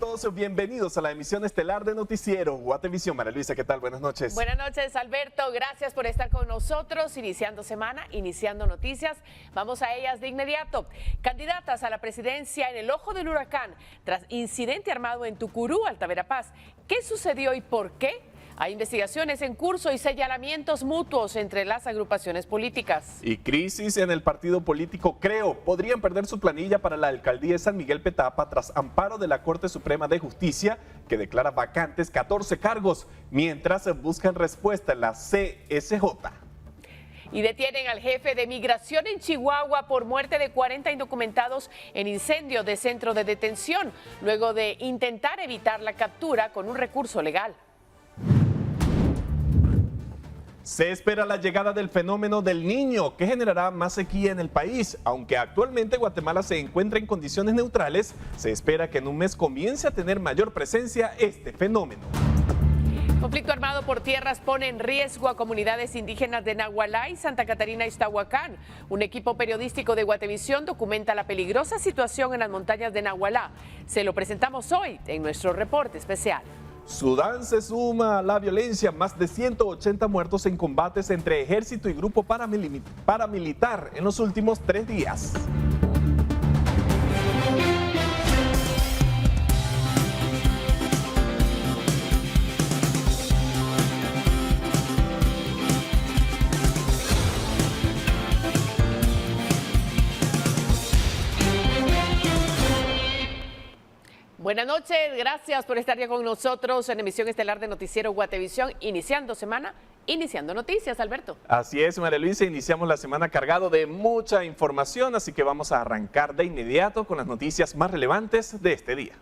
todos bienvenidos a la emisión estelar de Noticiero Guatevisión. María Luisa, ¿qué tal? Buenas noches. Buenas noches, Alberto. Gracias por estar con nosotros. Iniciando semana, iniciando noticias. Vamos a ellas de inmediato. Candidatas a la presidencia en el ojo del huracán tras incidente armado en Tucurú, Alta Verapaz. ¿Qué sucedió y por qué? Hay investigaciones en curso y señalamientos mutuos entre las agrupaciones políticas. Y crisis en el partido político Creo. Podrían perder su planilla para la alcaldía de San Miguel Petapa tras amparo de la Corte Suprema de Justicia que declara vacantes 14 cargos, mientras buscan respuesta en la CSJ. Y detienen al jefe de migración en Chihuahua por muerte de 40 indocumentados en incendio de centro de detención, luego de intentar evitar la captura con un recurso legal. Se espera la llegada del fenómeno del Niño, que generará más sequía en el país. Aunque actualmente Guatemala se encuentra en condiciones neutrales, se espera que en un mes comience a tener mayor presencia este fenómeno. Conflicto armado por tierras pone en riesgo a comunidades indígenas de Nahualá y Santa Catarina Iztahuacán. Un equipo periodístico de Guatevisión documenta la peligrosa situación en las montañas de Nahualá. Se lo presentamos hoy en nuestro reporte especial. Sudán se suma a la violencia, más de 180 muertos en combates entre ejército y grupo paramilitar en los últimos 3 días. Buenas noches, gracias por estar ya con nosotros en emisión estelar de Noticiero Guatevisión, iniciando semana, iniciando noticias, Alberto. Así es, María Luisa, iniciamos la semana cargado de mucha información, así que vamos a arrancar de inmediato con las noticias más relevantes de este día.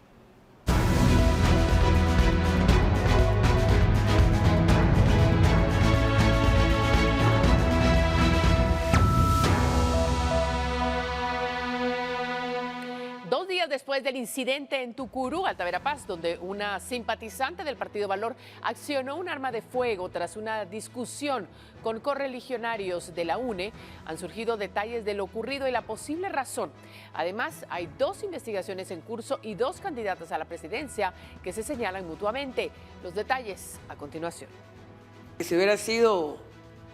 Después del incidente en Tucurú, Alta Verapaz, donde una simpatizante del Partido Valor accionó un arma de fuego tras una discusión con correligionarios de la UNE, han surgido detalles de lo ocurrido y la posible razón. Además, hay 2 investigaciones en curso y 2 candidatas a la presidencia que se señalan mutuamente. Los detalles a continuación. Si hubiera sido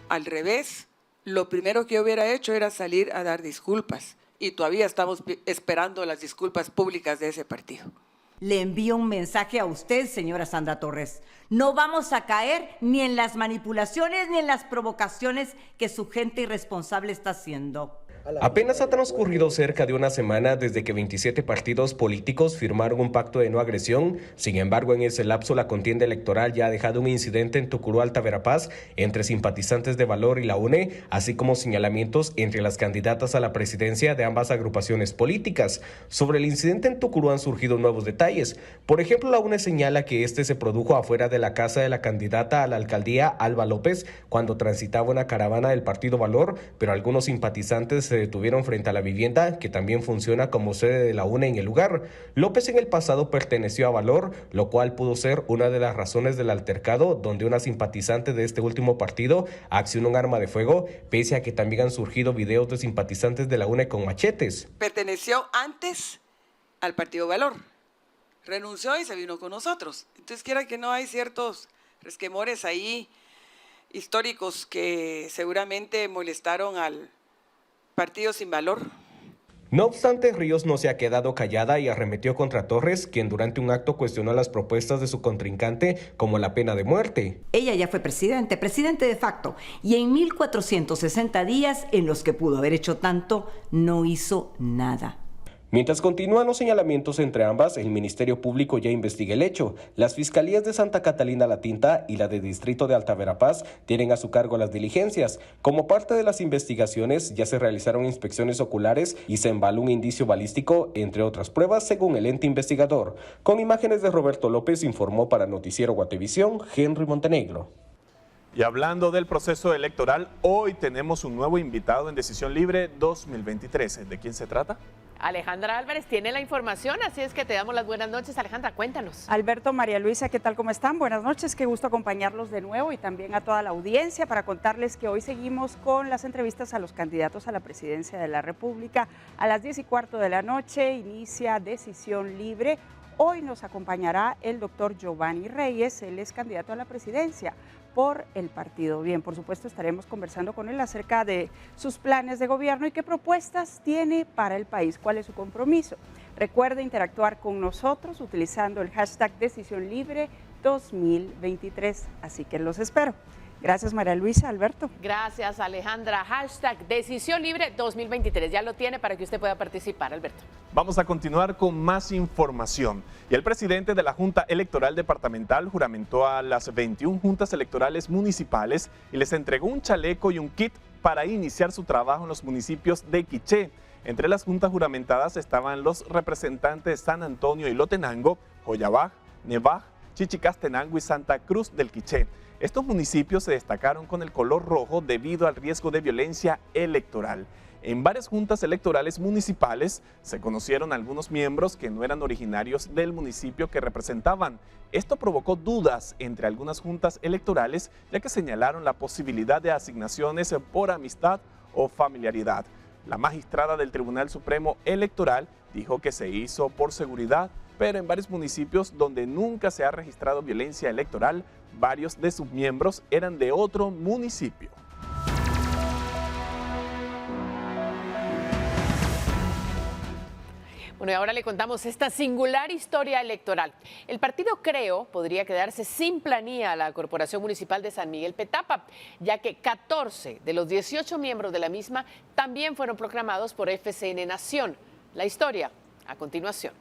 al revés, lo primero que yo hubiera hecho era salir a dar disculpas. Y todavía estamos esperando las disculpas públicas de ese partido. Le envío un mensaje a usted, señora Sandra Torres. No vamos a caer ni en las manipulaciones ni en las provocaciones que su gente irresponsable está haciendo. Apenas ha transcurrido cerca de una semana desde que 27 partidos políticos firmaron un pacto de no agresión. Sin embargo, en ese lapso la contienda electoral ya ha dejado un incidente en Tucurú, Alta Verapaz, entre simpatizantes de Valor y la UNE, así como señalamientos entre las candidatas a la presidencia de ambas agrupaciones políticas. Sobre el incidente en Tucurú han surgido nuevos detalles. Por ejemplo, la UNE señala que este se produjo afuera de la casa de la candidata a la alcaldía, Alba López, cuando transitaba una caravana del Partido Valor, pero algunos simpatizantes se detuvieron frente a la vivienda, que también funciona como sede de la UNE en el lugar. López en el pasado perteneció a Valor, lo cual pudo ser una de las razones del altercado, donde una simpatizante de este último partido accionó un arma de fuego, pese a que también han surgido videos de simpatizantes de la UNE con machetes. Perteneció antes al Partido Valor, renunció y se vino con nosotros. Entonces, quiera que no, hay ciertos resquemores ahí históricos que seguramente molestaron al Partido Sin Valor. No obstante, Ríos no se ha quedado callada y arremetió contra Torres, quien durante un acto cuestionó las propuestas de su contrincante como la pena de muerte. Ella ya fue presidente de facto, y en 1460 días en los que pudo haber hecho tanto, no hizo nada. Mientras continúan los señalamientos entre ambas, el Ministerio Público ya investiga el hecho. Las fiscalías de Santa Catalina La Tinta y la de Distrito de Alta Verapaz tienen a su cargo las diligencias. Como parte de las investigaciones, ya se realizaron inspecciones oculares y se embaló un indicio balístico, entre otras pruebas, según el ente investigador. Con imágenes de Roberto López, informó para Noticiero Guatevisión, Henry Montenegro. Y hablando del proceso electoral, hoy tenemos un nuevo invitado en Decisión Libre 2023. ¿De quién se trata? Alejandra Álvarez tiene la información, así es que te damos las buenas noches. Alejandra, cuéntanos. Alberto, María Luisa, ¿qué tal? ¿Cómo están? Buenas noches, qué gusto acompañarlos de nuevo y también a toda la audiencia para contarles que hoy seguimos con las entrevistas a los candidatos a la presidencia de la República. A las 10:15 de la noche inicia Decisión Libre. Hoy nos acompañará el doctor Giovanni Reyes, él es candidato a la presidencia por el Partido Bien. Por supuesto, estaremos conversando con él acerca de sus planes de gobierno y qué propuestas tiene para el país, cuál es su compromiso. Recuerde interactuar con nosotros utilizando el hashtag Decisión Libre 2023, así que los espero. Gracias, María Luisa. Alberto. Gracias, Alejandra. Hashtag Decisión Libre 2023. Ya lo tiene para que usted pueda participar, Alberto. Vamos a continuar con más información. Y el presidente de la Junta Electoral Departamental juramentó a las 21 juntas electorales municipales y les entregó un chaleco y un kit para iniciar su trabajo en los municipios de Quiché. Entre las juntas juramentadas estaban los representantes de San Antonio y Lotenango, Joyabaj, Nebaj, Chichicastenango y Santa Cruz del Quiché. Estos municipios se destacaron con el color rojo debido al riesgo de violencia electoral. En varias juntas electorales municipales se conocieron algunos miembros que no eran originarios del municipio que representaban. Esto provocó dudas entre algunas juntas electorales, ya que señalaron la posibilidad de asignaciones por amistad o familiaridad. La magistrada del Tribunal Supremo Electoral dijo que se hizo por seguridad, pero en varios municipios donde nunca se ha registrado violencia electoral, varios de sus miembros eran de otro municipio. Bueno, y ahora le contamos esta singular historia electoral. El partido Creo podría quedarse sin planilla a la Corporación Municipal de San Miguel Petapa, ya que 14 de los 18 miembros de la misma también fueron proclamados por FCN Nación. La historia, a continuación.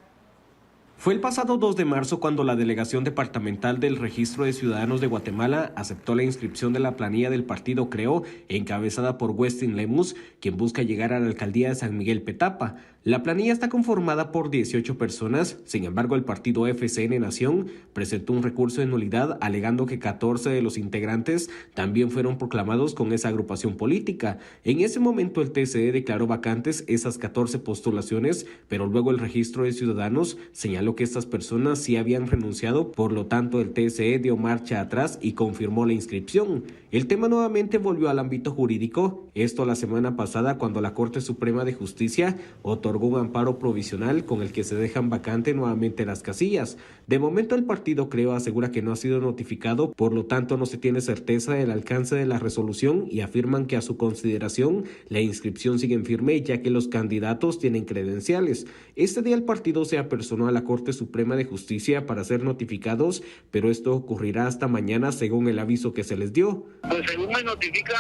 Fue el pasado 2 de marzo cuando la Delegación Departamental del Registro de Ciudadanos de Guatemala aceptó la inscripción de la planilla del partido Creo, encabezada por Westin Lemus, quien busca llegar a la alcaldía de San Miguel Petapa. La planilla está conformada por 18 personas, sin embargo el partido FCN Nación presentó un recurso de nulidad alegando que 14 de los integrantes también fueron proclamados con esa agrupación política. En ese momento el TSE declaró vacantes esas 14 postulaciones, pero luego el Registro de Ciudadanos señaló que estas personas sí habían renunciado, por lo tanto el TSE dio marcha atrás y confirmó la inscripción. El tema nuevamente volvió al ámbito jurídico, esto la semana pasada cuando la Corte Suprema de Justicia otorgó un amparo provisional con el que se dejan vacante nuevamente las casillas. De momento el partido Creo asegura que no ha sido notificado, por lo tanto no se tiene certeza del alcance de la resolución y afirman que a su consideración la inscripción sigue en firme ya que los candidatos tienen credenciales. Este día el partido se apersonó a la Corte Suprema de Justicia para ser notificados, pero esto ocurrirá hasta mañana según el aviso que se les dio. Pues según me notifica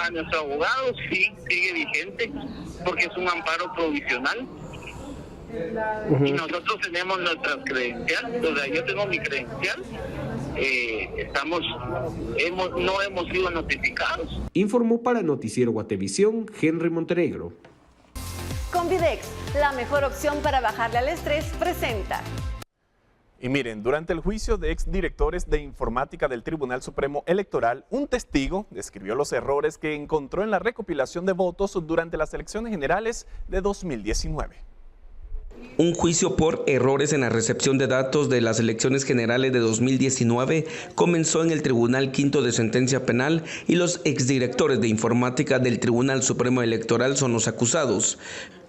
a nuestro abogado, sí, sigue vigente, porque es un amparo provisional. Y nosotros tenemos nuestras credenciales, o sea, yo tengo mi credencial, no hemos sido notificados. Informó para Noticiero Guatevisión, Henry Montenegro. Convidex, la mejor opción para bajarle al estrés, presenta. Y miren, durante el juicio de exdirectores de informática del Tribunal Supremo Electoral, un testigo describió los errores que encontró en la recopilación de votos durante las elecciones generales de 2019. Un juicio por errores en la recepción de datos de las elecciones generales de 2019 comenzó en el Tribunal Quinto de Sentencia Penal y los exdirectores de informática del Tribunal Supremo Electoral son los acusados.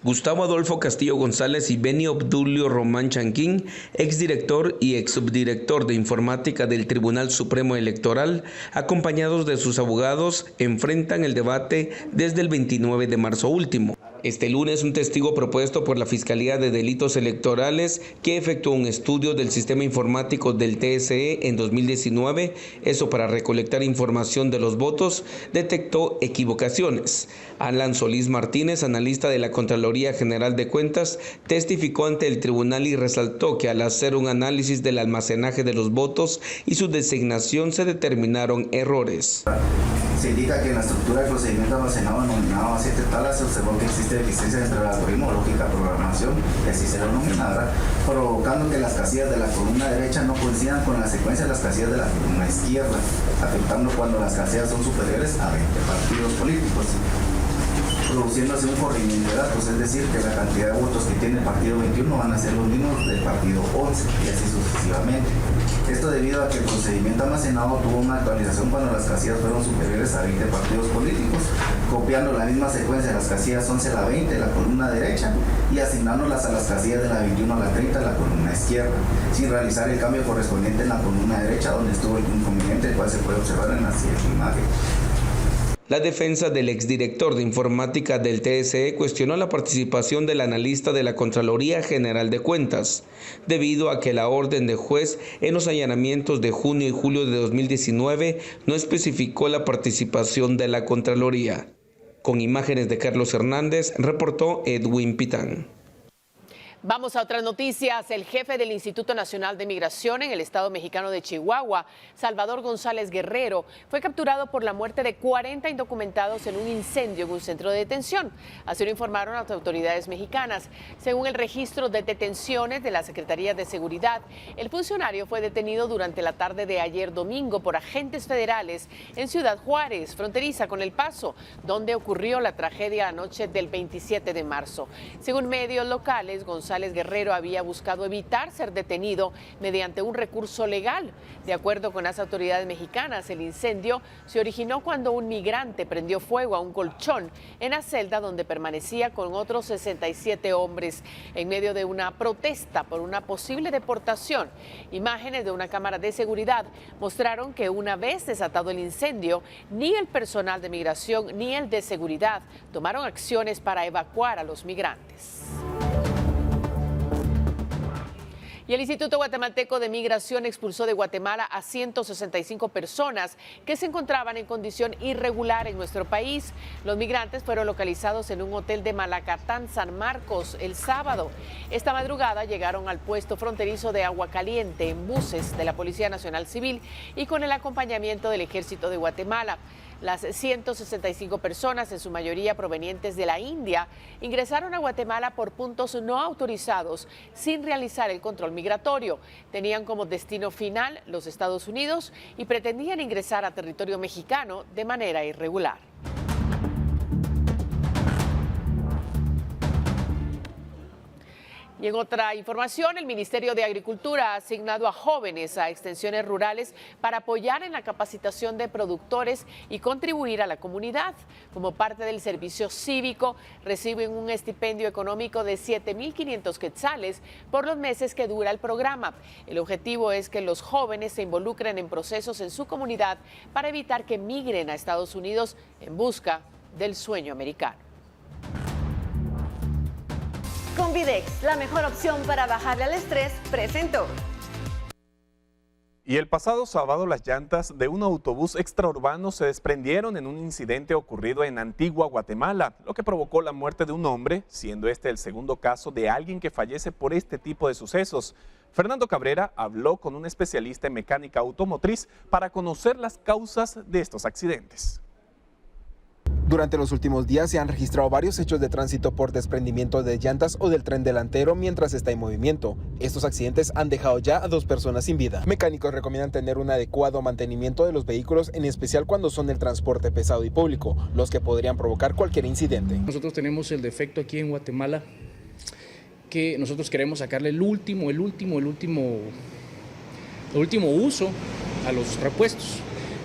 Gustavo Adolfo Castillo González y Beni Obdulio Román Chanquín, exdirector y exsubdirector de informática del Tribunal Supremo Electoral, acompañados de sus abogados, enfrentan el debate desde el 29 de marzo último. Este lunes, un testigo propuesto por la Fiscalía de Delitos Electorales, que efectuó un estudio del sistema informático del TSE en 2019, eso para recolectar información de los votos, detectó equivocaciones. Alan Solís Martínez, analista de la Contraloría General de Cuentas, testificó ante el tribunal y resaltó que al hacer un análisis del almacenaje de los votos y su designación se determinaron errores. Se indica que en la estructura del procedimiento almacenado denominado a 7 tablas se observó que existe deficiencia entre el algoritmo, lógica, programación, y así se lo denomina, provocando que las casillas de la columna derecha no coincidan con la secuencia de las casillas de la columna izquierda, afectando cuando las casillas son superiores a 20 partidos políticos. produciéndose un corrimiento de datos, es decir, que la cantidad de votos que tiene el partido 21 van a ser los mismos del partido 11 y así sucesivamente. Esto debido a que el procedimiento almacenado tuvo una actualización cuando las casillas fueron superiores a 20 partidos políticos, copiando la misma secuencia de las casillas 11 a la 20 de la columna derecha y asignándolas a las casillas de la 21 a la 30 de la columna izquierda, sin realizar el cambio correspondiente en la columna derecha donde estuvo el inconveniente, el cual se puede observar en la siguiente imagen. La defensa del exdirector de informática del TSE cuestionó la participación del analista de la Contraloría General de Cuentas, debido a que la orden de juez en los allanamientos de junio y julio de 2019 no especificó la participación de la Contraloría. Con imágenes de Carlos Hernández, reportó Edwin Pitán. Vamos a otras noticias. El jefe del Instituto Nacional de Migración en el estado mexicano de Chihuahua, Salvador González Guerrero, fue capturado por la muerte de 40 indocumentados en un incendio en un centro de detención. Así lo informaron las autoridades mexicanas. Según el registro de detenciones de la Secretaría de Seguridad, el funcionario fue detenido durante la tarde de ayer domingo por agentes federales en Ciudad Juárez, fronteriza con El Paso, donde ocurrió la tragedia la noche del 27 de marzo. Según medios locales, González Guerrero había buscado evitar ser detenido mediante un recurso legal. De acuerdo con las autoridades mexicanas, el incendio se originó cuando un migrante prendió fuego a un colchón en la celda donde permanecía con otros 67 hombres en medio de una protesta por una posible deportación. Imágenes de una cámara de seguridad mostraron que una vez desatado el incendio, ni el personal de migración ni el de seguridad tomaron acciones para evacuar a los migrantes. Y el Instituto Guatemalteco de Migración expulsó de Guatemala a 165 personas que se encontraban en condición irregular en nuestro país. Los migrantes fueron localizados en un hotel de Malacatán, San Marcos, el sábado. Esta madrugada llegaron al puesto fronterizo de Agua Caliente en buses de la Policía Nacional Civil y con el acompañamiento del Ejército de Guatemala. Las 165 personas, en su mayoría provenientes de la India, ingresaron a Guatemala por puntos no autorizados sin realizar el control migratorio. Tenían como destino final los Estados Unidos y pretendían ingresar a territorio mexicano de manera irregular. Y en otra información, el Ministerio de Agricultura ha asignado a jóvenes a extensiones rurales para apoyar en la capacitación de productores y contribuir a la comunidad. Como parte del servicio cívico, reciben un estipendio económico de 7,500 quetzales por los meses que dura el programa. El objetivo es que los jóvenes se involucren en procesos en su comunidad para evitar que migren a Estados Unidos en busca del sueño americano. Convidex, la mejor opción para bajarle al estrés, presentó. Y el pasado sábado las llantas de un autobús extraurbano se desprendieron en un incidente ocurrido en Antigua, Guatemala, lo que provocó la muerte de un hombre, siendo este el segundo caso de alguien que fallece por este tipo de sucesos. Fernando Cabrera habló con un especialista en mecánica automotriz para conocer las causas de estos accidentes. Durante los últimos días se han registrado varios hechos de tránsito por desprendimiento de llantas o del tren delantero mientras está en movimiento. Estos accidentes han dejado ya a 2 personas sin vida. Mecánicos recomiendan tener un adecuado mantenimiento de los vehículos, en especial cuando son del transporte pesado y público, los que podrían provocar cualquier incidente. Nosotros tenemos el defecto aquí en Guatemala que nosotros queremos sacarle el último uso a los repuestos.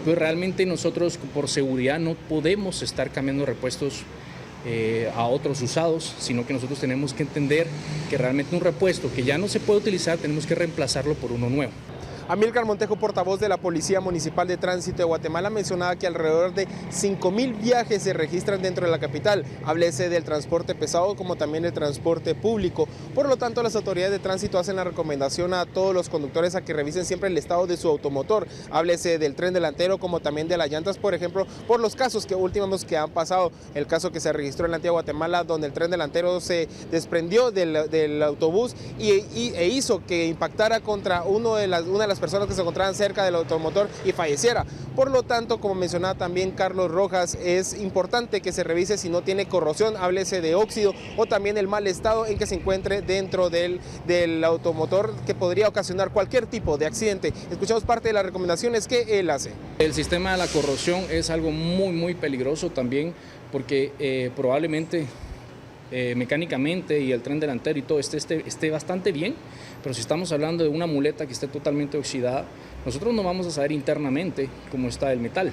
Pero realmente nosotros por seguridad no podemos estar cambiando repuestos a otros usados, sino que nosotros tenemos que entender que realmente un repuesto que ya no se puede utilizar tenemos que reemplazarlo por uno nuevo. Amílcar Montejo, portavoz de la Policía Municipal de Tránsito de Guatemala, mencionaba que alrededor de 5,000 viajes se registran dentro de la capital. Háblese del transporte pesado como también del transporte público. Por lo tanto, las autoridades de tránsito hacen la recomendación a todos los conductores a que revisen siempre el estado de su automotor. Háblese del tren delantero como también de las llantas, por ejemplo, por los casos que últimos que han pasado. El caso que se registró en la Antigua Guatemala, donde el tren delantero se desprendió del autobús e hizo que impactara contra una de las personas que se encontraban cerca del automotor y falleciera. Por lo tanto, como mencionaba también Carlos Rojas, es importante que se revise si no tiene corrosión, háblese de óxido o también el mal estado en que se encuentre dentro del automotor, que podría ocasionar cualquier tipo de accidente. Escuchamos parte de las recomendaciones que él hace. El sistema de la corrosión es algo muy peligroso también porque probablemente mecánicamente y el tren delantero y todo esté bastante bien, pero si estamos hablando de una muleta que esté totalmente oxidada, nosotros no vamos a saber internamente cómo está el metal.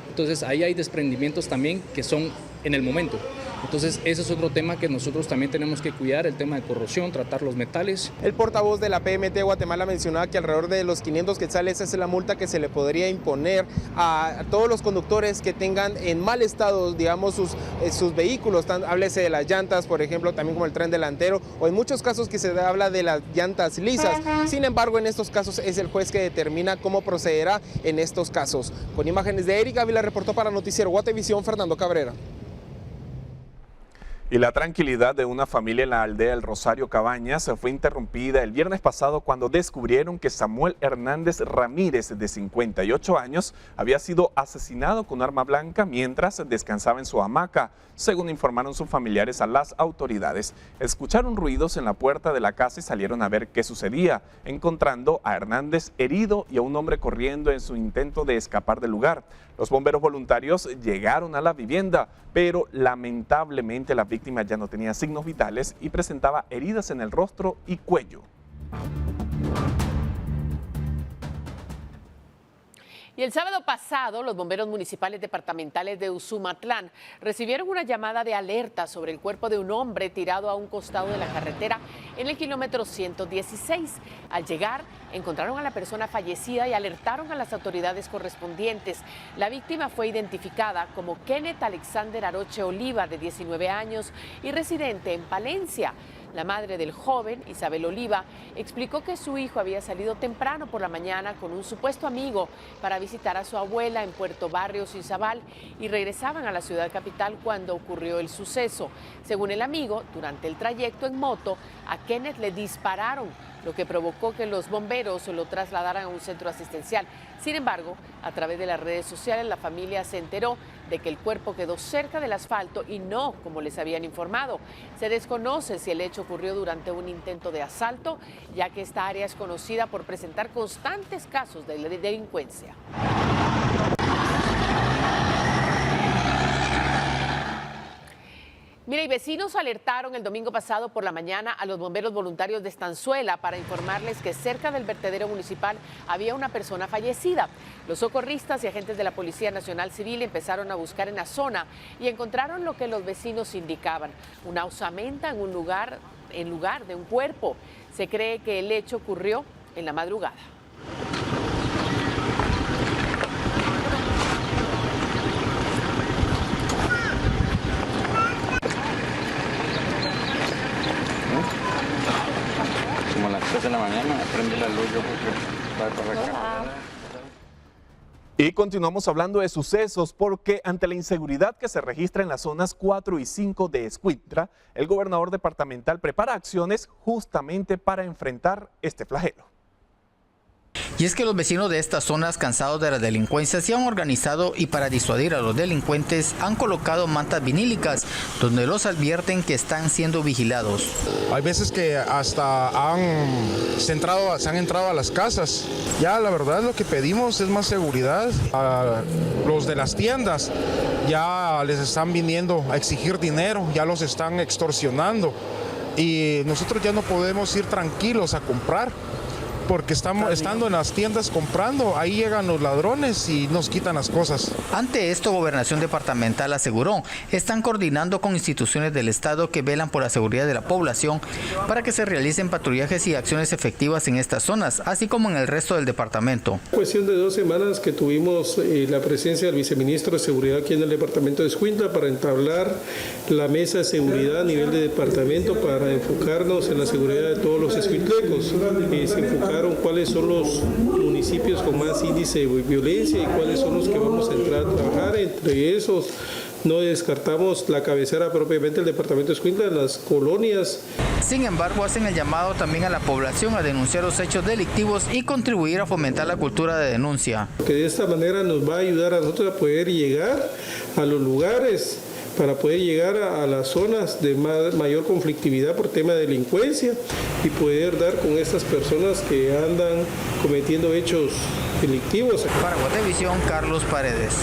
Entonces ahí hay desprendimientos también que son en el momento. Entonces ese es otro tema que nosotros también tenemos que cuidar, el tema de corrosión, tratar los metales. El portavoz de la PMT de Guatemala mencionaba que alrededor de los 500 quetzales es la multa que se le podría imponer a todos los conductores que tengan en mal estado, digamos, sus vehículos. Háblese de las llantas, por ejemplo, también como el tren delantero, o en muchos casos que se habla de las llantas lisas. Sin embargo, en estos casos es el juez que determina cómo procederá en estos casos. Con imágenes de Erika Ávila, reportó para Noticiero Guatevisión, Fernando Cabrera. Y la tranquilidad de una familia en la aldea El Rosario Cabañas fue interrumpida el viernes pasado cuando descubrieron que Samuel Hernández Ramírez, de 58 años, había sido asesinado con arma blanca mientras descansaba en su hamaca, según informaron sus familiares a las autoridades. Escucharon ruidos en la puerta de la casa y salieron a ver qué sucedía, encontrando a Hernández herido y a un hombre corriendo en su intento de escapar del lugar. Los bomberos voluntarios llegaron a la vivienda, pero lamentablemente la víctima ya no tenía signos vitales y presentaba heridas en el rostro y cuello. Y el sábado pasado, los bomberos municipales departamentales de Usumatlán recibieron una llamada de alerta sobre el cuerpo de un hombre tirado a un costado de la carretera en el kilómetro 116. Al llegar, encontraron a la persona fallecida y alertaron a las autoridades correspondientes. La víctima fue identificada como Kenneth Alexander Aroche Oliva, de 19 años y residente en Palencia. La madre del joven, Isabel Oliva, explicó que su hijo había salido temprano por la mañana con un supuesto amigo para visitar a su abuela en Puerto Barrios y Izabal y regresaban a la ciudad capital cuando ocurrió el suceso. Según el amigo, durante el trayecto en moto, a Kenneth le dispararon, lo que provocó que los bomberos lo trasladaran a un centro asistencial. Sin embargo, a través de las redes sociales, la familia se enteró de que el cuerpo quedó cerca del asfalto y no como les habían informado. Se desconoce si el hecho ocurrió durante un intento de asalto, ya que esta área es conocida por presentar constantes casos de delincuencia. Mira, y vecinos alertaron el domingo pasado por la mañana a los bomberos voluntarios de Estanzuela para informarles que cerca del vertedero municipal había una persona fallecida. Los socorristas y agentes de la Policía Nacional Civil empezaron a buscar en la zona y encontraron lo que los vecinos indicaban: una osamenta en lugar de un cuerpo. Se cree que el hecho ocurrió en la madrugada. Como las 3 de la mañana, prende la luz yo porque va por la carretera. Y continuamos hablando de sucesos porque ante la inseguridad que se registra en las zonas 4 y 5 de Escuintla, el gobernador departamental prepara acciones justamente para enfrentar este flagelo. Y es que los vecinos de estas zonas, cansados de la delincuencia, se han organizado y para disuadir a los delincuentes han colocado mantas vinílicas donde los advierten que están siendo vigilados. Hay veces que hasta se han entrado a las casas. Ya la verdad lo que pedimos es más seguridad. A los de las tiendas ya les están viniendo a exigir dinero, ya los están extorsionando y nosotros ya no podemos ir tranquilos a comprar. Porque estando en las tiendas comprando, ahí llegan los ladrones y nos quitan las cosas. Ante esto, Gobernación Departamental aseguró, están coordinando con instituciones del Estado que velan por la seguridad de la población para que se realicen patrullajes y acciones efectivas en estas zonas, así como en el resto del departamento. Cuestión de 2 semanas que tuvimos la presencia del viceministro de Seguridad aquí en el departamento de Escuintla para entablar la mesa de seguridad a nivel de departamento para enfocarnos en la seguridad de todos los escuintlecos. Se enfocaron cuáles son los municipios con más índice de violencia y cuáles son los que vamos a entrar a trabajar. Entre esos no descartamos la cabecera propiamente del departamento de Escuintla, las colonias. Sin embargo, hacen el llamado también a la población a denunciar los hechos delictivos y contribuir a fomentar la cultura de denuncia. Que de esta manera nos va a ayudar a nosotros a poder llegar a los lugares, para poder llegar a las zonas de mayor conflictividad por tema de delincuencia y poder dar con estas personas que andan cometiendo hechos delictivos. Para Guatevisión, Carlos Paredes.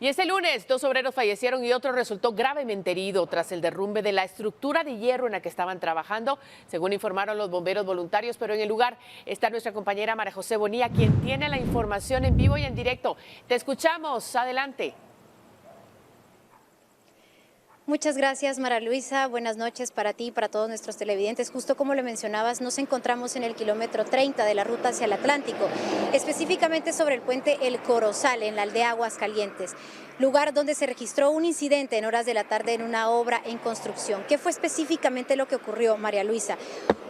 Y este lunes, 2 obreros fallecieron y otro resultó gravemente herido tras el derrumbe de la estructura de hierro en la que estaban trabajando, según informaron los bomberos voluntarios. Pero en el lugar está nuestra compañera María José Bonilla, quien tiene la información en vivo y en directo. Te escuchamos, adelante. Muchas gracias, María Luisa. Buenas noches para ti y para todos nuestros televidentes. Justo como le mencionabas, nos encontramos en el kilómetro 30 de la ruta hacia el Atlántico, específicamente sobre el puente El Corozal, en la aldea Aguascalientes, lugar donde se registró un incidente en horas de la tarde en una obra en construcción. ¿Qué fue específicamente lo que ocurrió, María Luisa?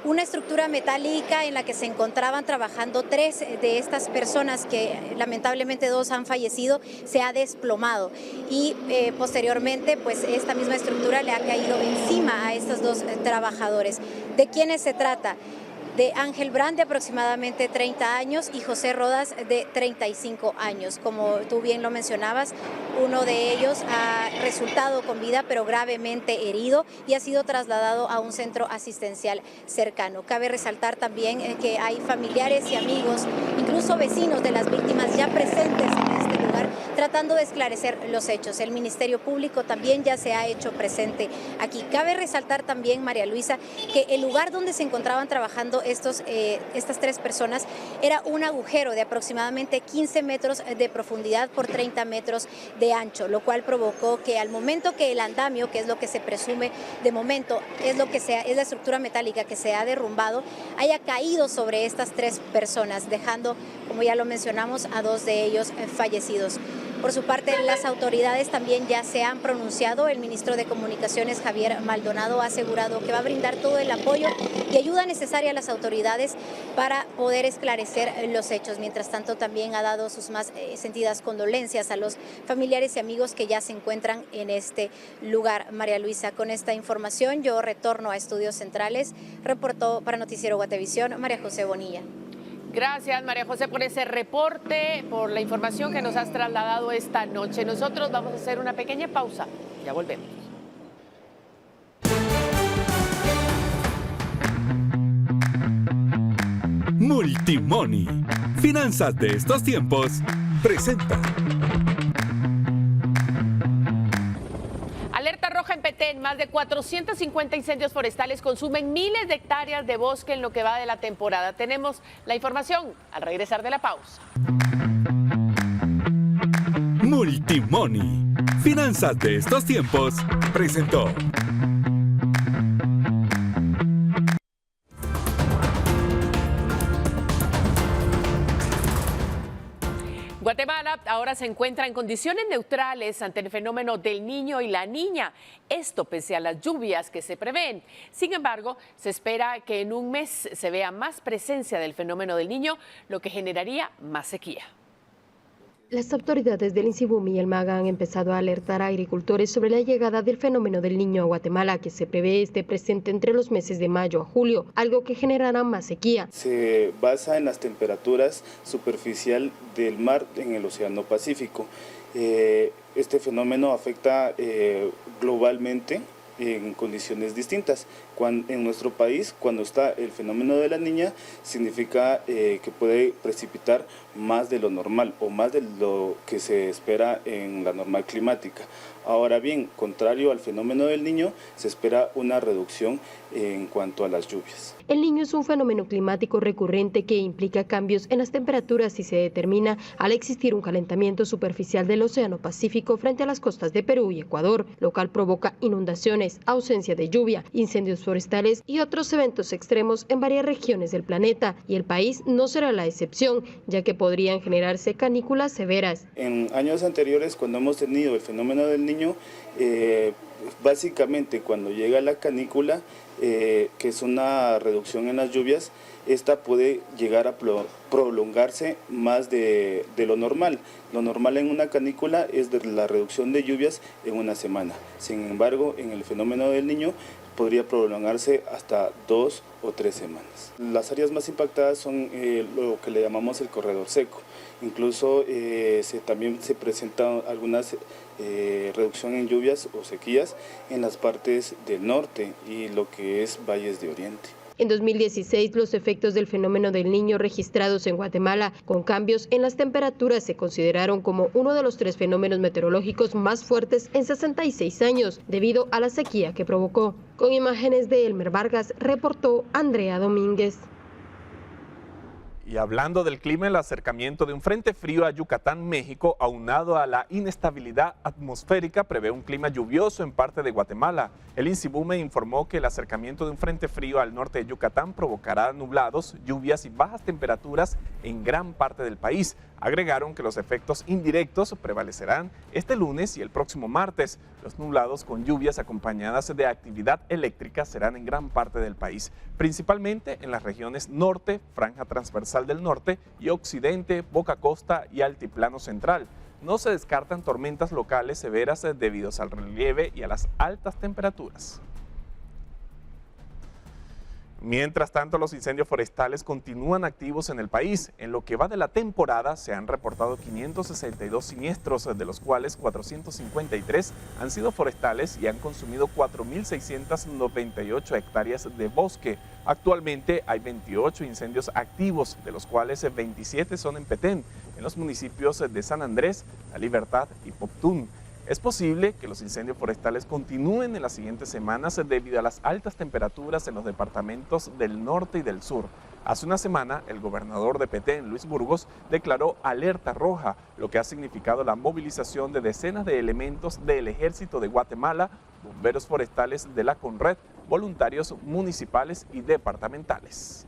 Una estructura metálica en la que se encontraban trabajando 3 de estas personas, que lamentablemente 2 han fallecido, se ha desplomado y posteriormente pues esta misma estructura le ha caído encima a estos 2 trabajadores. ¿De quiénes se trata? De Ángel Brand, de aproximadamente 30 años, y José Rodas, de 35 años. Como tú bien lo mencionabas, uno de ellos ha resultado con vida, pero gravemente herido, y ha sido trasladado a un centro asistencial cercano. Cabe resaltar también que hay familiares y amigos, incluso vecinos de las víctimas ya presentes en este lugar, tratando de esclarecer los hechos. El Ministerio Público también ya se ha hecho presente aquí. Cabe resaltar también, María Luisa, que el lugar donde se encontraban trabajando estas 3 personas era un agujero de aproximadamente 15 metros de profundidad por 30 metros de ancho, lo cual provocó que al momento que el andamio, que es lo que se presume de momento, es la estructura metálica que se ha derrumbado, haya caído sobre estas 3 personas, dejando, como ya lo mencionamos, a 2 de ellos fallecidos. Por su parte, las autoridades también ya se han pronunciado. El ministro de Comunicaciones, Javier Maldonado, ha asegurado que va a brindar todo el apoyo y ayuda necesaria a las autoridades para poder esclarecer los hechos. Mientras tanto, también ha dado sus más sentidas condolencias a los familiares y amigos que ya se encuentran en este lugar. María Luisa, con esta información yo retorno a Estudios Centrales. Reportó para Noticiero Guatevisión María José Bonilla. Gracias, María José, por ese reporte, por la información que nos has trasladado esta noche. Nosotros vamos a hacer una pequeña pausa. Ya volvemos. Multimoney. Finanzas de estos tiempos. Presenta. Alerta roja en Petén. Más de 450 incendios forestales consumen miles de hectáreas de bosque en lo que va de la temporada. Tenemos la información al regresar de la pausa. Multimoney. Finanzas de estos tiempos. Presentó. Guatemala ahora se encuentra en condiciones neutrales ante el fenómeno del Niño y la Niña. Esto pese a las lluvias que se prevén. Sin embargo, se espera que en un mes se vea más presencia del fenómeno del Niño, lo que generaría más sequía. Las autoridades del INSIBUM y el MAGA han empezado a alertar a agricultores sobre la llegada del fenómeno del Niño a Guatemala, que se prevé esté presente entre los meses de mayo a julio, algo que generará más sequía. Se basa en las temperaturas superficial del mar en el Océano Pacífico. Este fenómeno afecta globalmente en condiciones distintas. En nuestro país, cuando está el fenómeno de la Niña, significa que puede precipitar más de lo normal o más de lo que se espera en la normal climática. Ahora bien, contrario al fenómeno del Niño, se espera una reducción en cuanto a las lluvias. El Niño es un fenómeno climático recurrente que implica cambios en las temperaturas y se determina al existir un calentamiento superficial del Océano Pacífico frente a las costas de Perú y Ecuador, lo cual provoca inundaciones, ausencia de lluvia, incendios forestales y otros eventos extremos en varias regiones del planeta, y el país no será la excepción, ya que podrían generarse canículas severas. En años anteriores, cuando hemos tenido el fenómeno del Niño, básicamente cuando llega la canícula, que es una reducción en las lluvias, esta puede llegar a prolongarse más de lo normal. Lo normal en una canícula es de la reducción de lluvias en una semana. Sin embargo, en el fenómeno del Niño podría prolongarse hasta 2 o 3 semanas. Las áreas más impactadas son lo que le llamamos el corredor seco. Incluso también se presenta algunas reducción en lluvias o sequías en las partes del norte y lo que es valles de oriente. En 2016, los efectos del fenómeno del Niño registrados en Guatemala, con cambios en las temperaturas, se consideraron como uno de los 3 fenómenos meteorológicos más fuertes en 66 años, debido a la sequía que provocó. Con imágenes de Elmer Vargas, reportó Andrea Domínguez. Y hablando del clima, el acercamiento de un frente frío a Yucatán, México, aunado a la inestabilidad atmosférica, prevé un clima lluvioso en parte de Guatemala. El INSIBUME informó que el acercamiento de un frente frío al norte de Yucatán provocará nublados, lluvias y bajas temperaturas en gran parte del país. Agregaron que los efectos indirectos prevalecerán este lunes y el próximo martes. Los nublados con lluvias acompañadas de actividad eléctrica serán en gran parte del país, principalmente en las regiones norte, franja transversal del norte y occidente, Boca Costa y altiplano central. No se descartan tormentas locales severas debido al relieve y a las altas temperaturas. Mientras tanto, los incendios forestales continúan activos en el país. En lo que va de la temporada, se han reportado 562 siniestros, de los cuales 453 han sido forestales y han consumido 4.698 hectáreas de bosque. Actualmente hay 28 incendios activos, de los cuales 27 son en Petén, en los municipios de San Andrés, La Libertad y Poptún. Es posible que los incendios forestales continúen en las siguientes semanas debido a las altas temperaturas en los departamentos del norte y del sur. Hace una semana, el gobernador de Petén, Luis Burgos, declaró alerta roja, lo que ha significado la movilización de decenas de elementos del Ejército de Guatemala, bomberos forestales de la CONRED, voluntarios municipales y departamentales.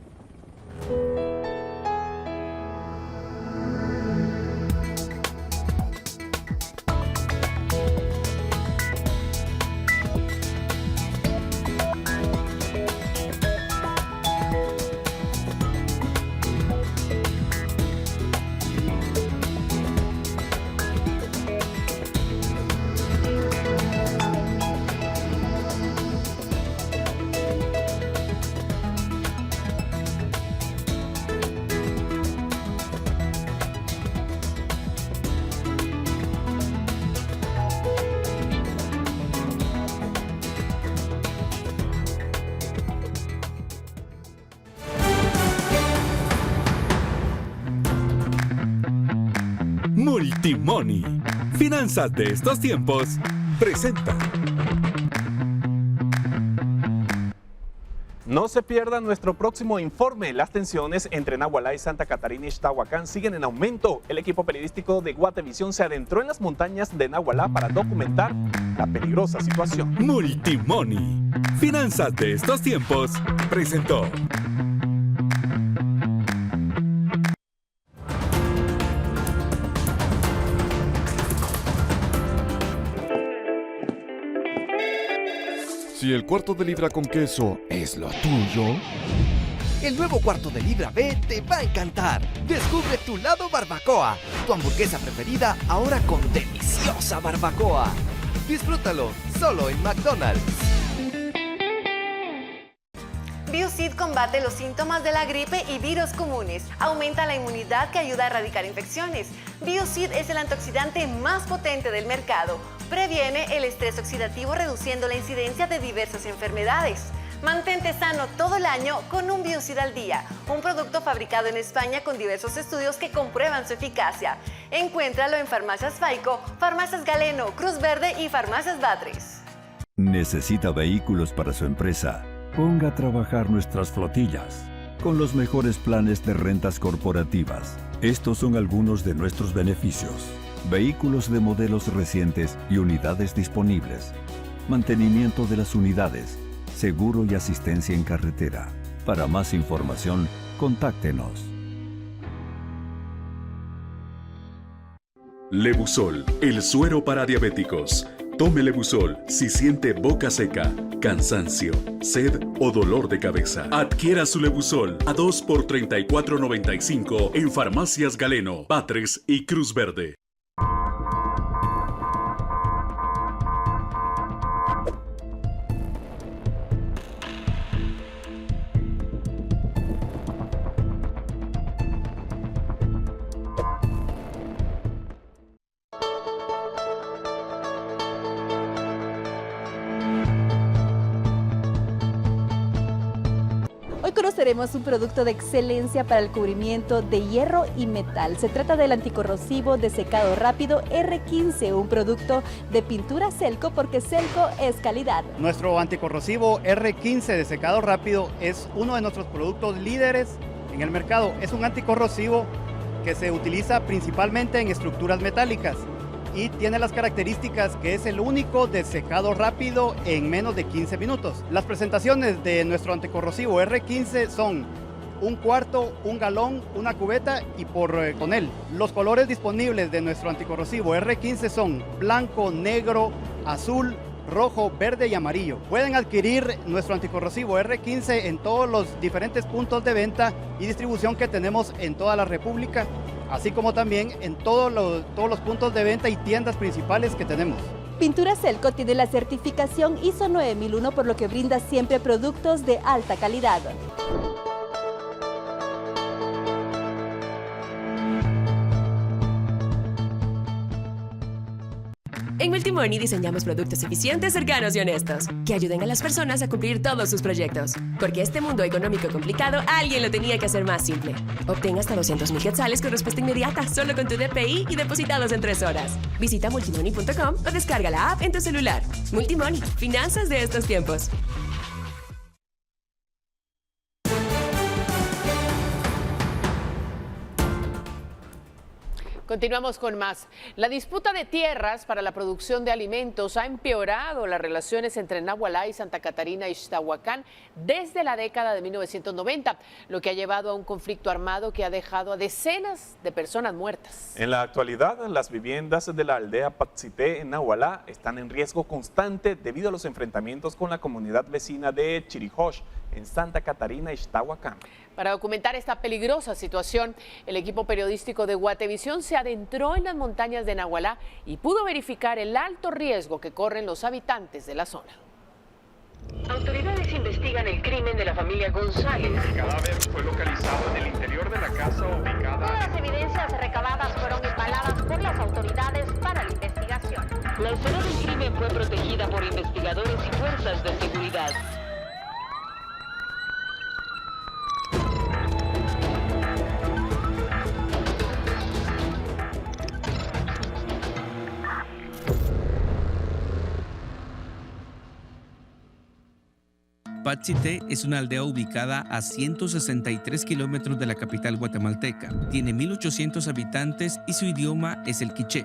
Multimoney. Finanzas de estos tiempos. Presenta. No se pierda nuestro próximo informe. Las tensiones entre Nahualá y Santa Catarina y Ixtahuacán siguen en aumento. El equipo periodístico de Guatevisión se adentró en las montañas de Nahualá para documentar la peligrosa situación. Multimoney. Finanzas de estos tiempos. Presentó. Si el cuarto de libra con queso es lo tuyo, el nuevo cuarto de libra B te va a encantar. Descubre tu lado barbacoa, tu hamburguesa preferida ahora con deliciosa barbacoa. Disfrútalo solo en McDonald's. Biosid combate los síntomas de la gripe y virus comunes. Aumenta la inmunidad que ayuda a erradicar infecciones. Biosid es el antioxidante más potente del mercado. Previene el estrés oxidativo reduciendo la incidencia de diversas enfermedades. Mantente sano todo el año con un Biosid al día, un producto fabricado en España con diversos estudios que comprueban su eficacia. Encuéntralo en Farmacias Faico, Farmacias Galeno, Cruz Verde y Farmacias Batres. ¿Necesita vehículos para su empresa? Ponga a trabajar nuestras flotillas con los mejores planes de rentas corporativas. Estos son algunos de nuestros beneficios. Vehículos de modelos recientes y unidades disponibles. Mantenimiento de las unidades. Seguro y asistencia en carretera. Para más información, contáctenos. Levusol, el suero para diabéticos. Tome Levusol si siente boca seca, cansancio, sed o dolor de cabeza. Adquiera su Levusol a 2 por $34.95 en Farmacias Galeno, Batres y Cruz Verde. conoceremos un producto de excelencia para el cubrimiento de hierro y metal. Se trata del anticorrosivo de secado rápido R15, un producto de pintura Selco porque Selco es calidad. Nuestro anticorrosivo R15 de secado rápido es uno de nuestros productos líderes en el mercado. Es un anticorrosivo que se utiliza principalmente en estructuras metálicas y tiene las características que es el único de secado rápido en menos de 15 minutos. Las presentaciones de nuestro anticorrosivo R15 son un cuarto, un galón, una cubeta y por tonel. Los colores disponibles de nuestro anticorrosivo R15 son blanco, negro, azul, rojo, verde y amarillo. Pueden adquirir nuestro anticorrosivo R15 en todos los diferentes puntos de venta y distribución que tenemos en toda la República, así como también en todos los puntos de venta y tiendas principales que tenemos. Pintura Selco tiene la certificación ISO 9001, por lo que brinda siempre productos de alta calidad. En Multimoney diseñamos productos eficientes, cercanos y honestos que ayuden a las personas a cumplir todos sus proyectos. Porque este mundo económico complicado, alguien lo tenía que hacer más simple. Obtén hasta 200,000 quetzales con respuesta inmediata solo con tu DPI y depositados en 3 horas. Visita multimoney.com o descarga la app en tu celular. Multimoney, finanzas de estos tiempos. Continuamos con más. La disputa de tierras para la producción de alimentos ha empeorado las relaciones entre Nahualá y Santa Catarina Ixtahuacán desde la década de 1990, lo que ha llevado a un conflicto armado que ha dejado a decenas de personas muertas. En la actualidad, las viviendas de la aldea Patzité en Nahualá están en riesgo constante debido a los enfrentamientos con la comunidad vecina de Chirijosh en Santa Catarina Ixtahuacán. Para documentar esta peligrosa situación, el equipo periodístico de Guatevisión se adentró en las montañas de Nahualá y pudo verificar el alto riesgo que corren los habitantes de la zona. Autoridades investigan el crimen de la familia González. El cadáver fue localizado en el interior de la casa ubicada. Todas las evidencias recabadas fueron empaladas por las autoridades para la investigación. La escena del crimen fue protegida por investigadores y fuerzas de seguridad. Patzité es una aldea ubicada a 163 kilómetros de la capital guatemalteca. Tiene 1,800 habitantes y su idioma es el quiché.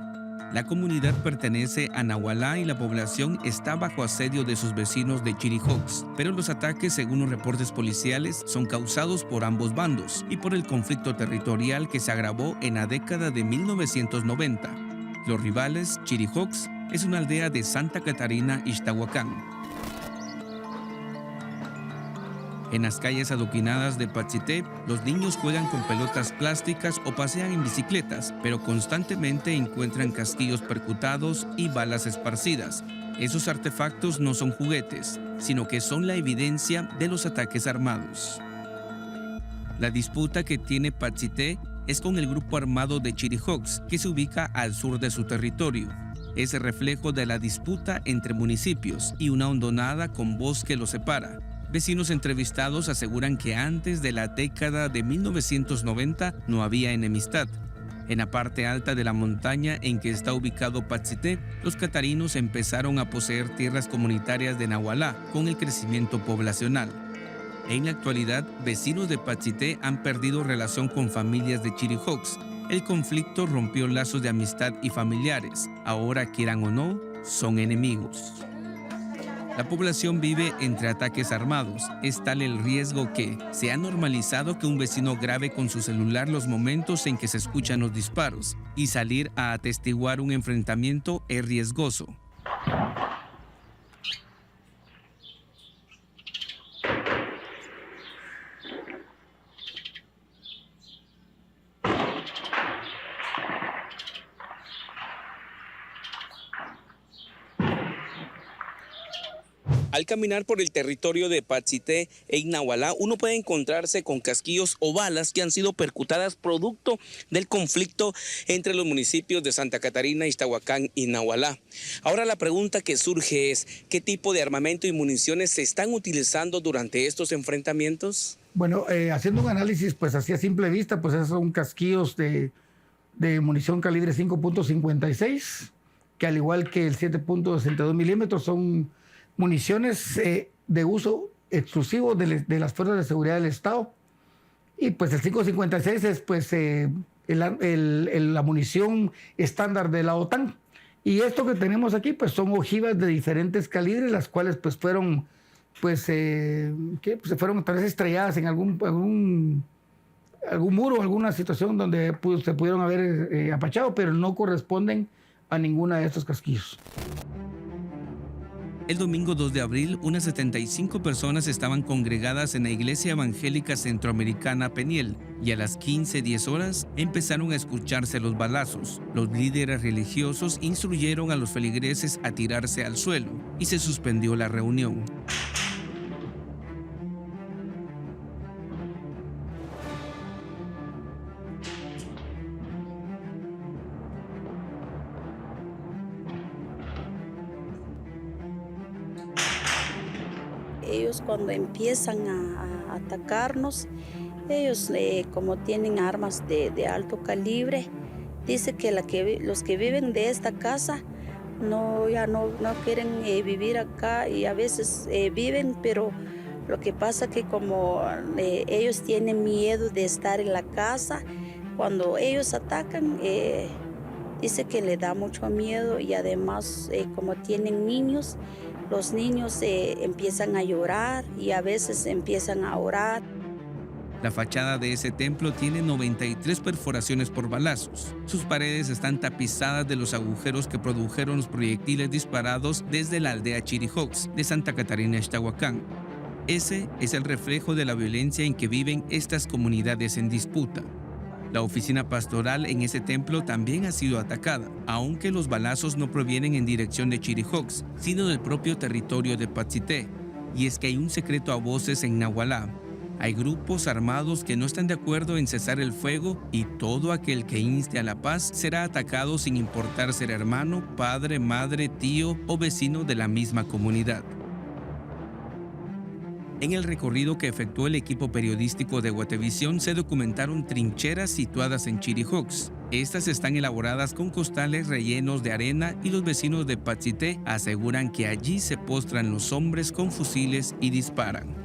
La comunidad pertenece a Nahualá y la población está bajo asedio de sus vecinos de Chirijox, pero los ataques, según los reportes policiales, son causados por ambos bandos y por el conflicto territorial que se agravó en la década de 1990. Los rivales, Chirijox, es una aldea de Santa Catarina Ixtahuacán. En las calles adoquinadas de Patzité, los niños juegan con pelotas plásticas o pasean en bicicletas, pero constantemente encuentran casquillos percutados y balas esparcidas. Esos artefactos no son juguetes, sino que son la evidencia de los ataques armados. La disputa que tiene Patzité es con el grupo armado de Chirijox, que se ubica al sur de su territorio. Es el reflejo de la disputa entre municipios y una hondonada con bosque los separa. Vecinos entrevistados aseguran que antes de la década de 1990 no había enemistad. En la parte alta de la montaña en que está ubicado Patzité, los catarinos empezaron a poseer tierras comunitarias de Nahualá con el crecimiento poblacional. En la actualidad, vecinos de Patzité han perdido relación con familias de Chirijox. El conflicto rompió lazos de amistad y familiares. Ahora, quieran o no, son enemigos. La población vive entre ataques armados. Es tal el riesgo que se ha normalizado que un vecino grabe con su celular los momentos en que se escuchan los disparos y salir a atestiguar un enfrentamiento es riesgoso. Al caminar por el territorio de Patzité e Nahualá, uno puede encontrarse con casquillos o balas que han sido percutadas producto del conflicto entre los municipios de Santa Catarina, Ixtahuacán y Nahualá. Ahora la pregunta que surge es, ¿qué tipo de armamento y municiones se están utilizando durante estos enfrentamientos? Bueno, haciendo un análisis, pues así a simple vista, pues esos son casquillos de munición calibre 5.56, que al igual que el 7.62 milímetros son municiones de uso exclusivo de las fuerzas de seguridad del Estado. Y pues el 5.56 es pues la munición estándar de la OTAN. Y esto que tenemos aquí pues son ojivas de diferentes calibres, las cuales pues fueron se fueron tal vez estrelladas en algún muro, alguna situación donde se pudieron haber apachado, pero no corresponden a ninguna de estos casquillos. El domingo 2 de abril, unas 75 personas estaban congregadas en la Iglesia Evangélica Centroamericana Peniel y a las 15:10 horas empezaron a escucharse los balazos. Los líderes religiosos instruyeron a los feligreses a tirarse al suelo y se suspendió la reunión. Ellos cuando empiezan a atacarnos, ellos como tienen armas de alto calibre, dice que los que viven de esta casa ya no quieren vivir acá y a veces viven, pero lo que pasa que como ellos tienen miedo de estar en la casa, cuando ellos atacan, dice que le da mucho miedo y además como tienen niños, los niños empiezan a llorar y a veces empiezan a orar. La fachada de ese templo tiene 93 perforaciones por balazos. Sus paredes están tapizadas de los agujeros que produjeron los proyectiles disparados desde la aldea Chirijox de Santa Catarina, Ixtahuacán. Ese es el reflejo de la violencia en que viven estas comunidades en disputa. La oficina pastoral en ese templo también ha sido atacada, aunque los balazos no provienen en dirección de Chirijox, sino del propio territorio de Patsité. Y es que hay un secreto a voces en Nahualá. Hay grupos armados que no están de acuerdo en cesar el fuego y todo aquel que inste a la paz será atacado sin importar ser hermano, padre, madre, tío o vecino de la misma comunidad. En el recorrido que efectuó el equipo periodístico de Guatevisión se documentaron trincheras situadas en Chirijox. Estas están elaboradas con costales rellenos de arena y los vecinos de Patsité aseguran que allí se postran los hombres con fusiles y disparan.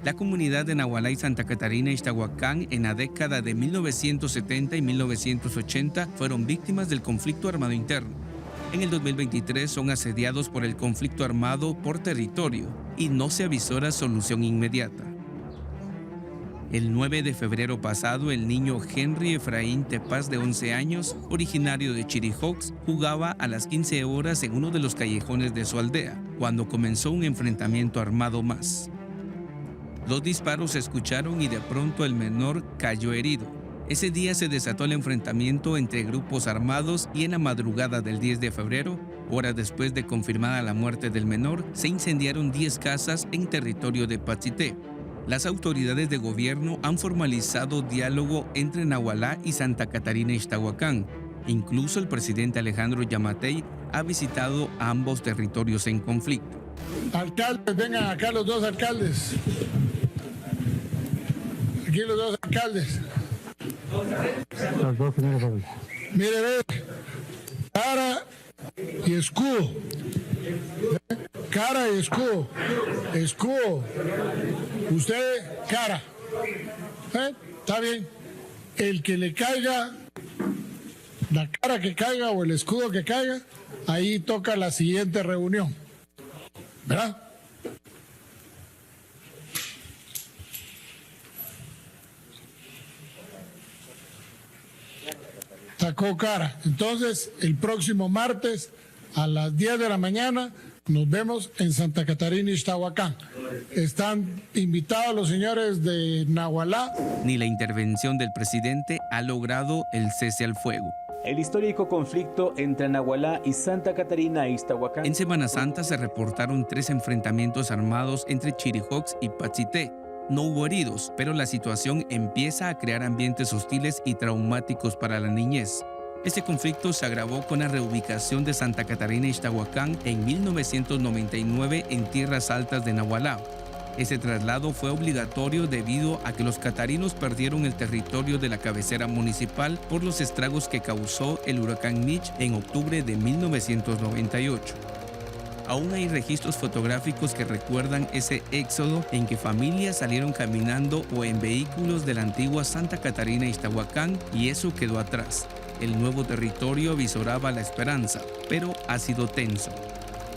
La comunidad de Nahualá y Santa Catarina, Ixtahuacán, en la década de 1970 y 1980 fueron víctimas del conflicto armado interno. En el 2023 son asediados por el conflicto armado por territorio y no se avisora solución inmediata. El 9 de febrero pasado, el niño Henry Efraín Tepaz, de 11 años, originario de Chirijox, jugaba a las 15 horas en uno de los callejones de su aldea, cuando comenzó un enfrentamiento armado más. Los disparos se escucharon y de pronto el menor cayó herido. Ese día se desató el enfrentamiento entre grupos armados y en la madrugada del 10 de febrero, horas después de confirmada la muerte del menor, se incendiaron 10 casas en territorio de Patsité. Las autoridades de gobierno han formalizado diálogo entre Nahualá y Santa Catarina, Ixtahuacán. Incluso el presidente Alejandro Yamatei ha visitado ambos territorios en conflicto. Alcaldes, vengan acá los dos alcaldes. Aquí los dos alcaldes. Mire, ve, cara y escudo. Cara y escudo. Escudo. Usted, cara. Está bien. El que le caiga, la cara que caiga o el escudo que caiga, ahí toca la siguiente reunión. ¿Verdad? Sacó cara. Entonces, el próximo martes a las 10 de la mañana nos vemos en Santa Catarina, Ixtahuacán. Están invitados los señores de Nahualá. Ni la intervención del presidente ha logrado el cese al fuego. El histórico conflicto entre Nahualá y Santa Catarina e Ixtahuacán. En Semana Santa se reportaron 3 enfrentamientos armados entre Chirijox y Patsité. No hubo heridos, pero la situación empieza a crear ambientes hostiles y traumáticos para la niñez. Este conflicto se agravó con la reubicación de Santa Catarina y Ixtahuacán en 1999 en tierras altas de Nahualá. Ese traslado fue obligatorio debido a que los catarinos perdieron el territorio de la cabecera municipal por los estragos que causó el huracán Mitch en octubre de 1998. Aún hay registros fotográficos que recuerdan ese éxodo en que familias salieron caminando o en vehículos de la antigua Santa Catarina Iztahuacán, y eso quedó atrás. El nuevo territorio visoraba la esperanza, pero ha sido tenso.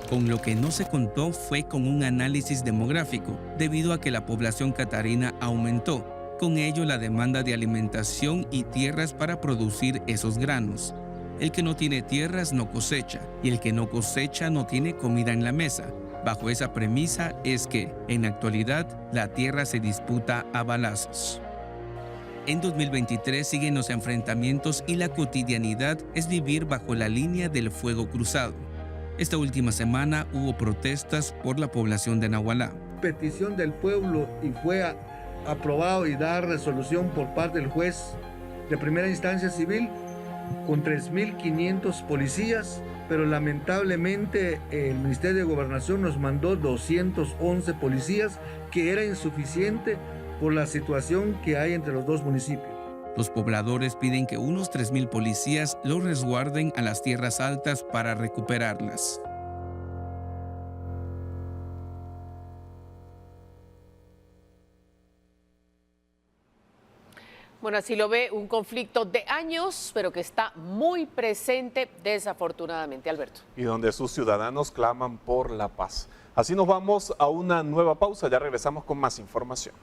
Con lo que no se contó fue con un análisis demográfico, debido a que la población catarina aumentó, con ello la demanda de alimentación y tierras para producir esos granos. El que no tiene tierras no cosecha, y el que no cosecha no tiene comida en la mesa. Bajo esa premisa es que, en la actualidad, la tierra se disputa a balazos. En 2023 siguen los enfrentamientos y la cotidianidad es vivir bajo la línea del fuego cruzado. Esta última semana hubo protestas por la población de Nahualá. Petición del pueblo y fue aprobado y dar resolución por parte del juez de primera instancia civil con 3.500 policías, pero lamentablemente el Ministerio de Gobernación nos mandó 211 policías, que era insuficiente por la situación que hay entre los dos municipios. Los pobladores piden que unos 3.000 policías los resguarden a las tierras altas para recuperarlas. Bueno, así lo ve, un conflicto de años, pero que está muy presente, desafortunadamente, Alberto. Y donde sus ciudadanos claman por la paz. Así nos vamos a una nueva pausa, ya regresamos con más información.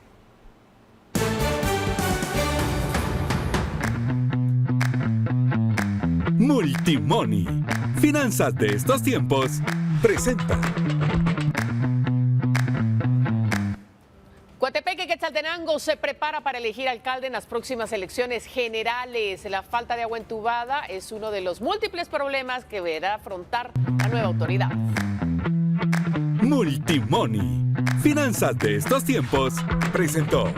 Multimoney, finanzas de estos tiempos, presenta. Coatepeque, Quetzaltenango se prepara para elegir alcalde en las próximas elecciones generales. La falta de agua entubada es uno de los múltiples problemas que deberá afrontar la nueva autoridad. Multimoney, finanzas de estos tiempos, presentó.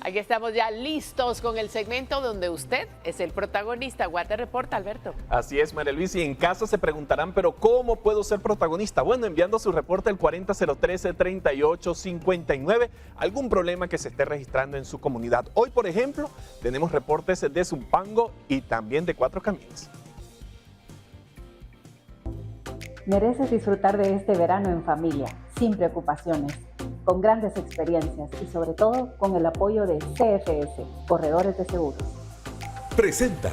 Aquí estamos ya listos con el segmento donde usted es el protagonista. Guate Reporta, Alberto. Así es, María Luisa, y en casa se preguntarán, pero ¿cómo puedo ser protagonista? Bueno, enviando su reporte al 40-013-3859, algún problema que se esté registrando en su comunidad. Hoy, por ejemplo, tenemos reportes de Zumpango y también de Cuatro Caminos. Mereces disfrutar de este verano en familia, sin preocupaciones, con grandes experiencias y sobre todo con el apoyo de CFS, Corredores de Seguros. Presenta.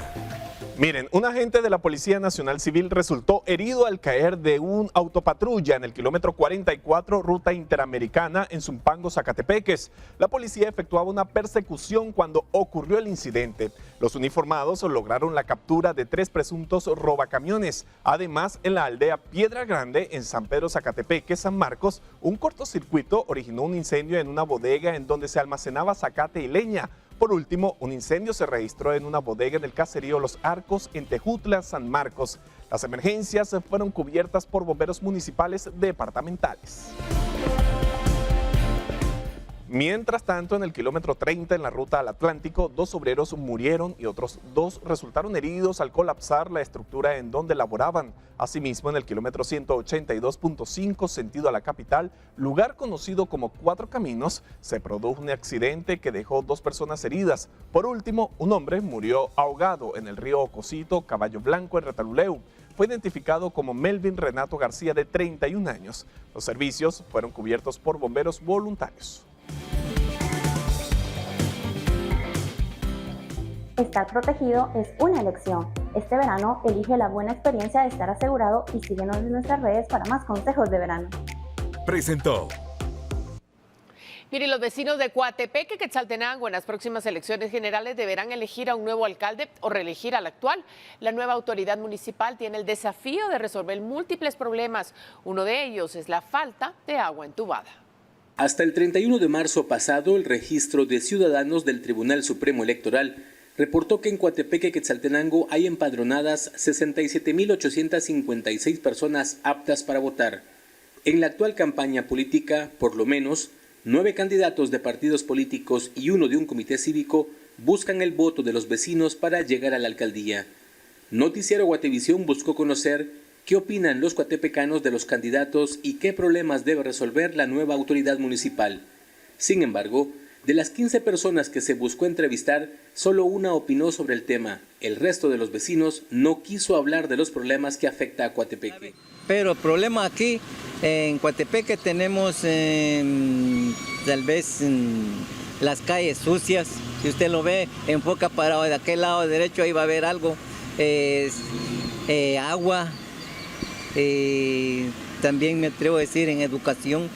Miren, un agente de la Policía Nacional Civil resultó herido al caer de un autopatrulla en el kilómetro 44, ruta interamericana en Zumpango, Zacatepeques. La policía efectuaba una persecución cuando ocurrió el incidente. Los uniformados lograron la captura de 3 presuntos robacamiones. Además, en la aldea Piedra Grande, en San Pedro, Zacatepeques, San Marcos, un cortocircuito originó un incendio en una bodega en donde se almacenaba zacate y leña. Por último, un incendio se registró en una bodega en el caserío Los Arcos, en Tejutla, San Marcos. Las emergencias fueron cubiertas por bomberos municipales departamentales. Mientras tanto, en el kilómetro 30 en la ruta al Atlántico, 2 obreros murieron y otros 2 resultaron heridos al colapsar la estructura en donde laboraban. Asimismo, en el kilómetro 182.5 sentido a la capital, lugar conocido como Cuatro Caminos, se produjo un accidente que dejó 2 personas heridas. Por último, un hombre murió ahogado en el río Ocosito, Caballo Blanco, en Retaluleu. Fue identificado como Melvin Renato García, de 31 años. Los servicios fueron cubiertos por bomberos voluntarios. Estar protegido es una elección. Este verano elige la buena experiencia de estar asegurado y síguenos en nuestras redes para más consejos de verano. Presentó. Mire, los vecinos de Coatepeque, Quetzaltenango, en las próximas elecciones generales deberán elegir a un nuevo alcalde o reelegir al actual. La nueva autoridad municipal tiene el desafío de resolver múltiples problemas. Uno de ellos es la falta de agua entubada. Hasta el 31 de marzo pasado, el registro de ciudadanos del Tribunal Supremo Electoral reportó que en Coatepeque, Quetzaltenango, hay empadronadas 67.856 personas aptas para votar. En la actual campaña política, por lo menos 9 candidatos de partidos políticos y 1 de un comité cívico buscan el voto de los vecinos para llegar a la alcaldía. Noticiero Guatevisión buscó conocer qué opinan los coatepecanos de los candidatos y qué problemas debe resolver la nueva autoridad municipal. Sin embargo, de las 15 personas que se buscó entrevistar, solo una opinó sobre el tema. El resto de los vecinos no quiso hablar de los problemas que afecta a Coatepeque. Pero el problema aquí en Coatepeque tenemos tal vez las calles sucias. Si usted lo ve, enfoca para de aquel lado derecho, ahí va a haber algo. Agua. También me atrevo a decir en educación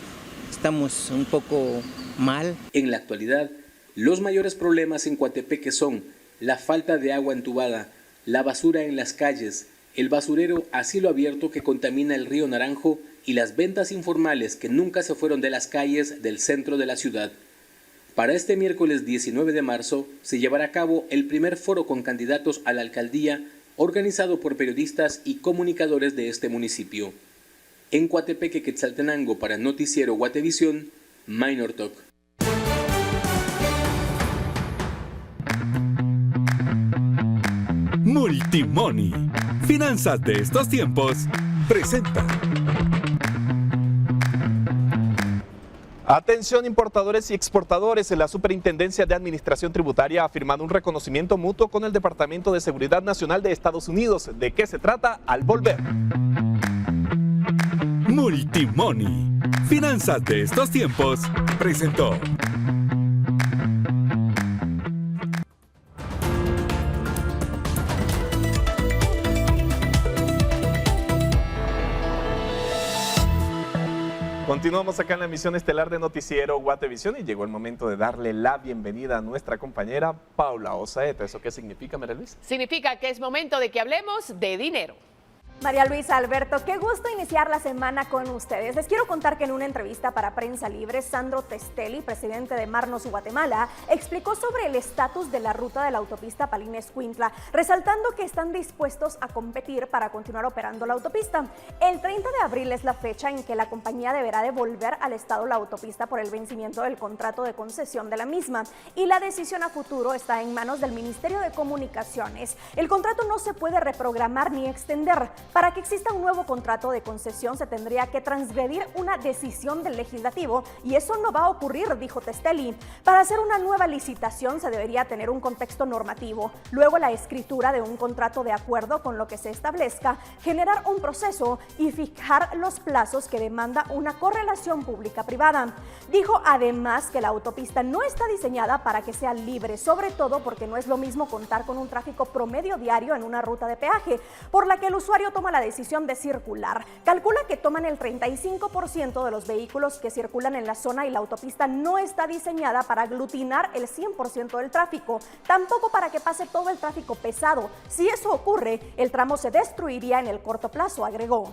estamos un poco mal. En la actualidad, los mayores problemas en Coatepeque son la falta de agua entubada, la basura en las calles, el basurero a cielo abierto que contamina el río Naranjo y las ventas informales que nunca se fueron de las calles del centro de la ciudad. Para este miércoles 19 de marzo se llevará a cabo el primer foro con candidatos a la alcaldía organizado por periodistas y comunicadores de este municipio. En Coatepeque, Quetzaltenango, para Noticiero Guatevisión, Minor Talk. Multimoney. Finanzas de estos tiempos. Presenta. Atención importadores y exportadores, la Superintendencia de Administración Tributaria ha firmado un reconocimiento mutuo con el Departamento de Seguridad Nacional de Estados Unidos. ¿De qué se trata? Al volver. Multimoney. Finanzas de estos tiempos. Presentó. Continuamos acá en la emisión estelar de Noticiero Guatevisión y llegó el momento de darle la bienvenida a nuestra compañera Paula Osaeta. ¿Eso qué significa, María Luisa? Significa que es momento de que hablemos de dinero. María Luisa, Alberto, qué gusto iniciar la semana con ustedes. Les quiero contar que en una entrevista para Prensa Libre, Sandro Testelli, presidente de Marnos Guatemala, explicó sobre el estatus de la ruta de la autopista Palín-Escuintla, resaltando que están dispuestos a competir para continuar operando la autopista. El 30 de abril es la fecha en que la compañía deberá devolver al Estado la autopista por el vencimiento del contrato de concesión de la misma, y la decisión a futuro está en manos del Ministerio de Comunicaciones. El contrato no se puede reprogramar ni extender. Para que exista un nuevo contrato de concesión se tendría que transgredir una decisión del legislativo y eso no va a ocurrir, dijo Testelli. Para hacer una nueva licitación se debería tener un contexto normativo, luego la escritura de un contrato de acuerdo con lo que se establezca, generar un proceso y fijar los plazos que demanda una correlación pública-privada. Dijo además que la autopista no está diseñada para que sea libre, sobre todo porque no es lo mismo contar con un tráfico promedio diario en una ruta de peaje, por la que el usuario toma la decisión de circular. Calcula que toman el 35% de los vehículos que circulan en la zona y la autopista no está diseñada para aglutinar el 100% del tráfico, tampoco para que pase todo el tráfico pesado. Si eso ocurre, el tramo se destruiría en el corto plazo, agregó.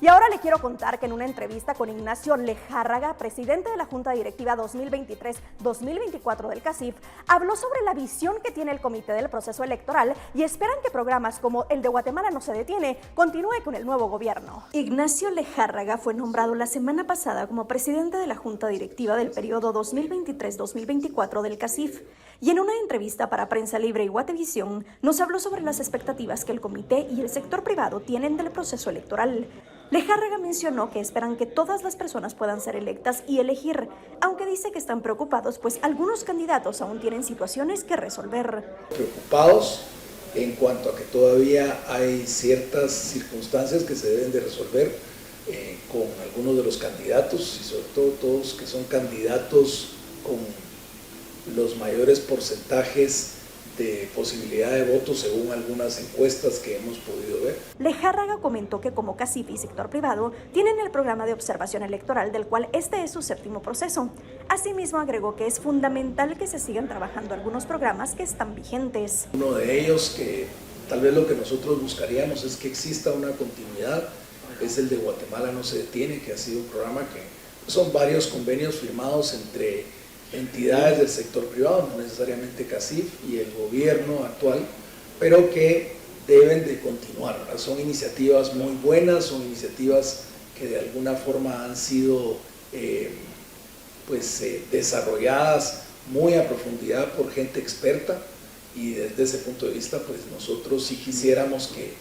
Y ahora le quiero contar que en una entrevista con Ignacio Lejárraga, presidente de la Junta Directiva 2023-2024 del CACIF, habló sobre la visión que tiene el comité del proceso electoral y esperan que programas como el de Guatemala no se detiene continúe con el nuevo gobierno. Ignacio Lejárraga fue nombrado la semana pasada como presidente de la Junta Directiva del periodo 2023-2024 del CACIF. Y en una entrevista para Prensa Libre y Guatevisión, nos habló sobre las expectativas que el comité y el sector privado tienen del proceso electoral. Lejárraga mencionó que esperan que todas las personas puedan ser electas y elegir, aunque dice que están preocupados, pues algunos candidatos aún tienen situaciones que resolver. Preocupados en cuanto a que todavía hay ciertas circunstancias que se deben de resolver con algunos de los candidatos y sobre todo todos que son candidatos con los mayores porcentajes de posibilidad de voto según algunas encuestas que hemos podido ver. Lejárraga comentó que como CACIF y sector privado tienen el programa de observación electoral del cual este es su séptimo proceso. Asimismo agregó que es fundamental que se sigan trabajando algunos programas que están vigentes. Uno de ellos que tal vez lo que nosotros buscaríamos es que exista una continuidad, es el de Guatemala no se detiene, que ha sido un programa que son varios convenios firmados entre entidades del sector privado, no necesariamente CACIF y el gobierno actual, pero que deben de continuar. Son iniciativas muy buenas, son iniciativas que de alguna forma han sido desarrolladas muy a profundidad por gente experta, y desde ese punto de vista pues nosotros sí quisiéramos que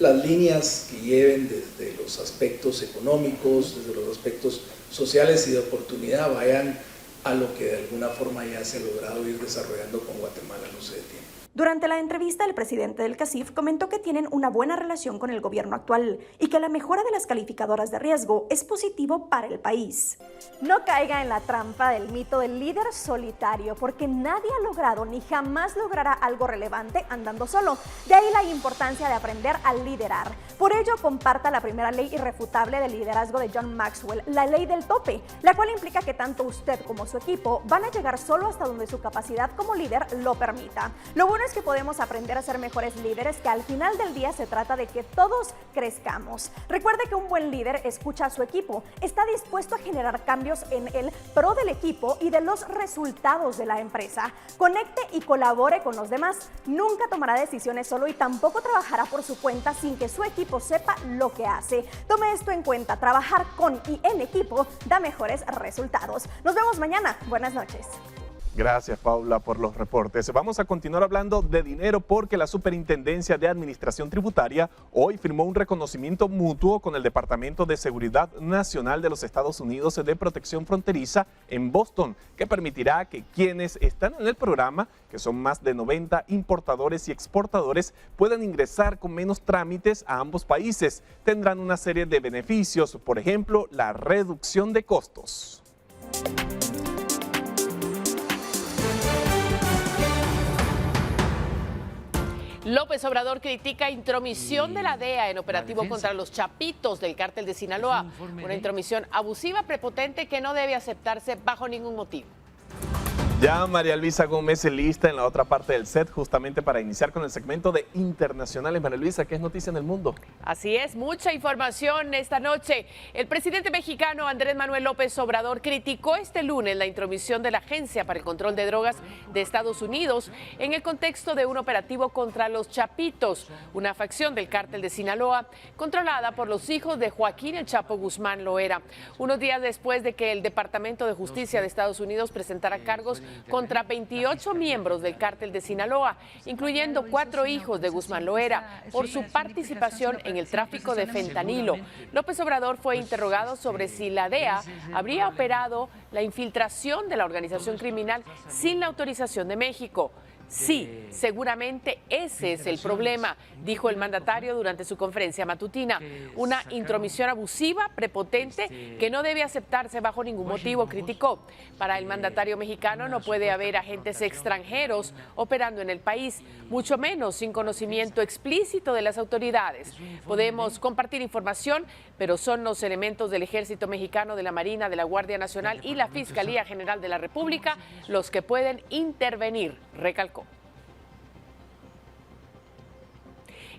las líneas que lleven desde los aspectos económicos, desde los aspectos sociales y de oportunidad vayan a lo que de alguna forma ya se ha logrado ir desarrollando con Guatemala no se detiene. Durante la entrevista, el presidente del CACIF comentó que tienen una buena relación con el gobierno actual y que la mejora de las calificadoras de riesgo es positivo para el país. No caiga en la trampa del mito del líder solitario, porque nadie ha logrado ni jamás logrará algo relevante andando solo. De ahí la importancia de aprender a liderar. Por ello, comparta la primera ley irrefutable del liderazgo de John Maxwell, la ley del tope, la cual implica que tanto usted como su equipo van a llegar solo hasta donde su capacidad como líder lo permita. Lo bueno es que podemos aprender a ser mejores líderes, que al final del día se trata de que todos crezcamos. Recuerde que un buen líder escucha a su equipo, está dispuesto a generar cambios en el pro del equipo y de los resultados de la empresa. Conecte y colabore con los demás. Nunca tomará decisiones solo y tampoco trabajará por su cuenta sin que su equipo sepa lo que hace. Tome esto en cuenta, trabajar con y en equipo da mejores resultados. Nos vemos mañana. Buenas noches. Gracias, Paula, por los reportes. Vamos a continuar hablando de dinero porque la Superintendencia de Administración Tributaria hoy firmó un reconocimiento mutuo con el Departamento de Seguridad Nacional de los Estados Unidos de Protección Fronteriza en Boston, que permitirá que quienes están en el programa, que son más de 90 importadores y exportadores, puedan ingresar con menos trámites a ambos países. Tendrán una serie de beneficios, por ejemplo, la reducción de costos. López Obrador critica intromisión de la DEA en operativo contra los chapitos del cártel de Sinaloa. Una intromisión abusiva, prepotente, que no debe aceptarse bajo ningún motivo. Ya María Luisa Gómez lista en la otra parte del set justamente para iniciar con el segmento de internacionales. María Luisa, ¿qué es noticia en el mundo? Así es, mucha información esta noche. El presidente mexicano Andrés Manuel López Obrador criticó este lunes la intromisión de la Agencia para el Control de Drogas de Estados Unidos en el contexto de un operativo contra los Chapitos, una facción del cártel de Sinaloa controlada por los hijos de Joaquín El Chapo Guzmán Loera. Unos días después de que el Departamento de Justicia de Estados Unidos presentara cargos contra 28 miembros del cártel de Sinaloa, incluyendo 4 hijos de Guzmán Loera, por su participación en el tráfico de fentanilo. López Obrador fue interrogado sobre si la DEA habría operado la infiltración de la organización criminal sin la autorización de México. Sí, seguramente ese es el problema, dijo el mandatario durante su conferencia matutina. Una intromisión abusiva, prepotente, que no debe aceptarse bajo ningún motivo, criticó. Para el mandatario mexicano no puede haber agentes extranjeros operando en el país, mucho menos sin conocimiento explícito de las autoridades. Podemos compartir información, pero son los elementos del Ejército Mexicano, de la Marina, de la Guardia Nacional y la Fiscalía General de la República los que pueden intervenir, recalcó.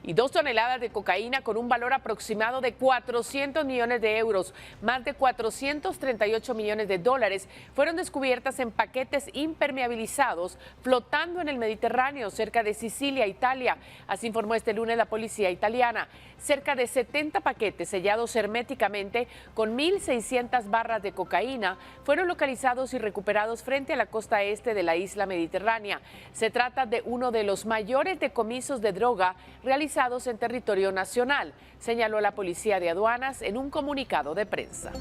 Y 2 toneladas de cocaína con un valor aproximado de 400 millones de euros, más de 438 millones de dólares, fueron descubiertas en paquetes impermeabilizados flotando en el Mediterráneo, cerca de Sicilia, Italia. Así informó este lunes la policía italiana. Cerca de 70 paquetes sellados herméticamente con 1.600 barras de cocaína fueron localizados y recuperados frente a la costa este de la isla mediterránea. Se trata de uno de los mayores decomisos de droga realizados en territorio nacional, señaló la Policía de Aduanas en un comunicado de prensa.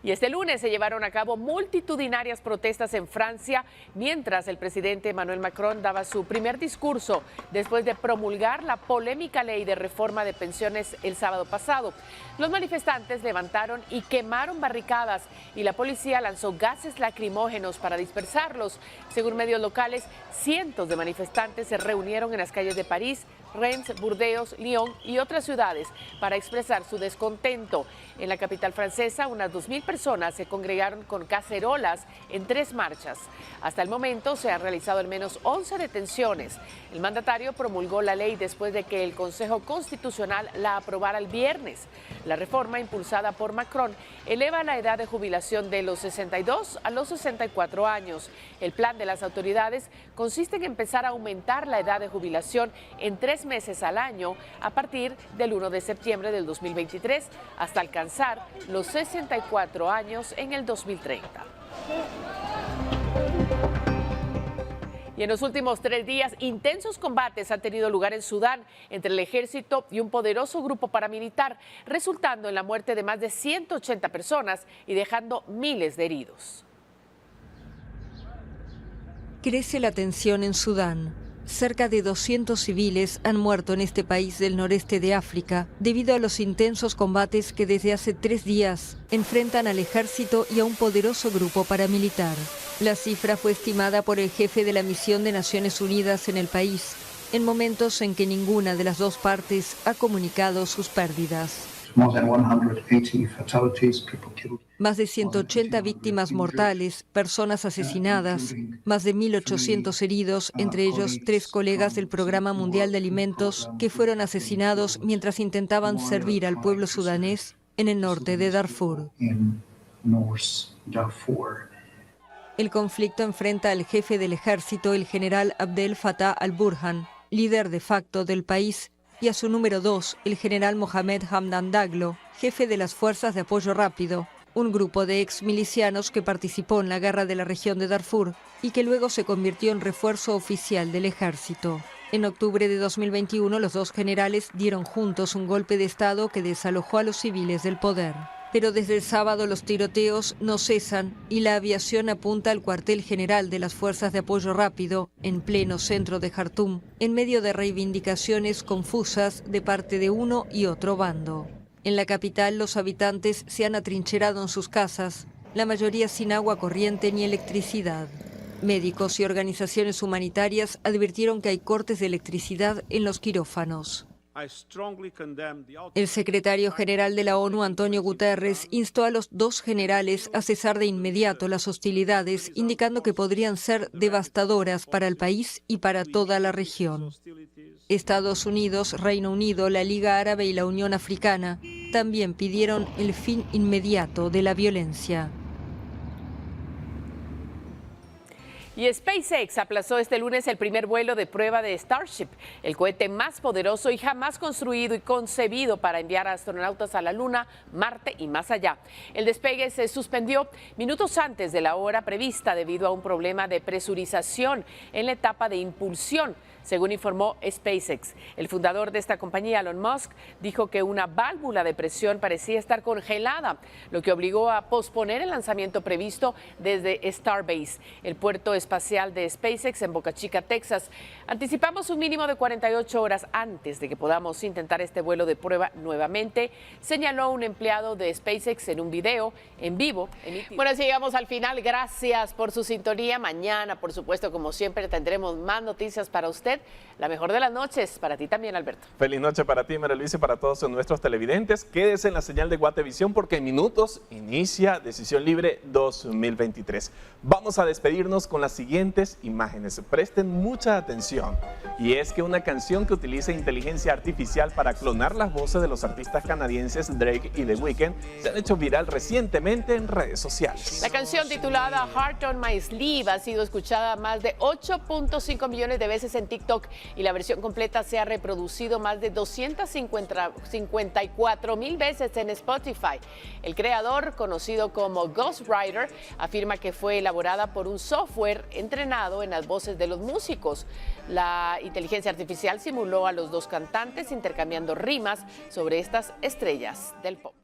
Y este lunes se llevaron a cabo multitudinarias protestas en Francia, mientras el presidente Emmanuel Macron daba su primer discurso después de promulgar la polémica ley de reforma de pensiones el sábado pasado. Los manifestantes levantaron y quemaron barricadas y la policía lanzó gases lacrimógenos para dispersarlos. Según medios locales, cientos de manifestantes se reunieron en las calles de París, Rennes, Burdeos, Lyon y otras ciudades para expresar su descontento. En la capital francesa, unas 2.000 personas se congregaron con cacerolas en 3 marchas. Hasta el momento se han realizado al menos 11 detenciones. El mandatario promulgó la ley después de que el Consejo Constitucional la aprobara el viernes. La reforma impulsada por Macron eleva la edad de jubilación de los 62 a los 64 años. El plan de las autoridades consiste en empezar a aumentar la edad de jubilación en 3 meses al año a partir del 1 de septiembre del 2023 hasta alcanzar los 64 años en el 2030. Y en los últimos 3 días, intensos combates han tenido lugar en Sudán entre el ejército y un poderoso grupo paramilitar, resultando en la muerte de más de 180 personas y dejando miles de heridos. Crece la tensión en Sudán. Cerca de 200 civiles han muerto en este país del noreste de África debido a los intensos combates que desde hace 3 días enfrentan al ejército y a un poderoso grupo paramilitar. La cifra fue estimada por el jefe de la misión de Naciones Unidas en el país, en momentos en que ninguna de las dos partes ha comunicado sus pérdidas. Más de 180 víctimas mortales, personas asesinadas, más de 1.800 heridos, entre ellos 3 colegas del Programa Mundial de Alimentos que fueron asesinados mientras intentaban servir al pueblo sudanés en el norte de Darfur. El conflicto enfrenta al jefe del ejército, el general Abdel Fattah al-Burhan, líder de facto del país, y a su número 2, el general Mohamed Hamdan Daglo, jefe de las Fuerzas de Apoyo Rápido, un grupo de exmilicianos que participó en la guerra de la región de Darfur y que luego se convirtió en refuerzo oficial del ejército. En octubre de 2021, los 2 generales dieron juntos un golpe de Estado que desalojó a los civiles del poder. Pero desde el sábado los tiroteos no cesan y la aviación apunta al cuartel general de las Fuerzas de Apoyo Rápido, en pleno centro de Jartum, en medio de reivindicaciones confusas de parte de uno y otro bando. En la capital, los habitantes se han atrincherado en sus casas, la mayoría sin agua corriente ni electricidad. Médicos y organizaciones humanitarias advirtieron que hay cortes de electricidad en los quirófanos. El secretario general de la ONU, Antonio Guterres, instó a los 2 generales a cesar de inmediato las hostilidades, indicando que podrían ser devastadoras para el país y para toda la región. Estados Unidos, Reino Unido, la Liga Árabe y la Unión Africana también pidieron el fin inmediato de la violencia. Y SpaceX aplazó este lunes el primer vuelo de prueba de Starship, el cohete más poderoso y jamás construido y concebido para enviar a astronautas a la Luna, Marte y más allá. El despegue se suspendió minutos antes de la hora prevista debido a un problema de presurización en la etapa de impulsión, según informó SpaceX. El fundador de esta compañía, Elon Musk, dijo que una válvula de presión parecía estar congelada, lo que obligó a posponer el lanzamiento previsto desde Starbase, el puerto espacial de SpaceX en Boca Chica, Texas. Anticipamos un mínimo de 48 horas antes de que podamos intentar este vuelo de prueba nuevamente, señaló un empleado de SpaceX en un video en vivo emitido. Bueno, así llegamos al final. Gracias por su sintonía. Mañana, por supuesto, como siempre, tendremos más noticias para usted. La mejor de las noches para ti también, Alberto. Feliz noche para ti, María Luisa, y para todos nuestros televidentes. Quédese en la señal de Guatevisión porque en minutos inicia Decisión Libre 2023. Vamos a despedirnos con las siguientes imágenes. Presten mucha atención. Y es que una canción que utiliza inteligencia artificial para clonar las voces de los artistas canadienses Drake y The Weeknd se han hecho viral recientemente en redes sociales. La canción titulada Heart on My Sleeve ha sido escuchada más de 8.5 millones de veces en TikTok y la versión completa se ha reproducido más de 254,000 veces en Spotify. El creador, conocido como Ghostwriter, afirma que fue elaborada por un software entrenado en las voces de los músicos. La inteligencia artificial simuló a los 2 cantantes intercambiando rimas sobre estas estrellas del pop.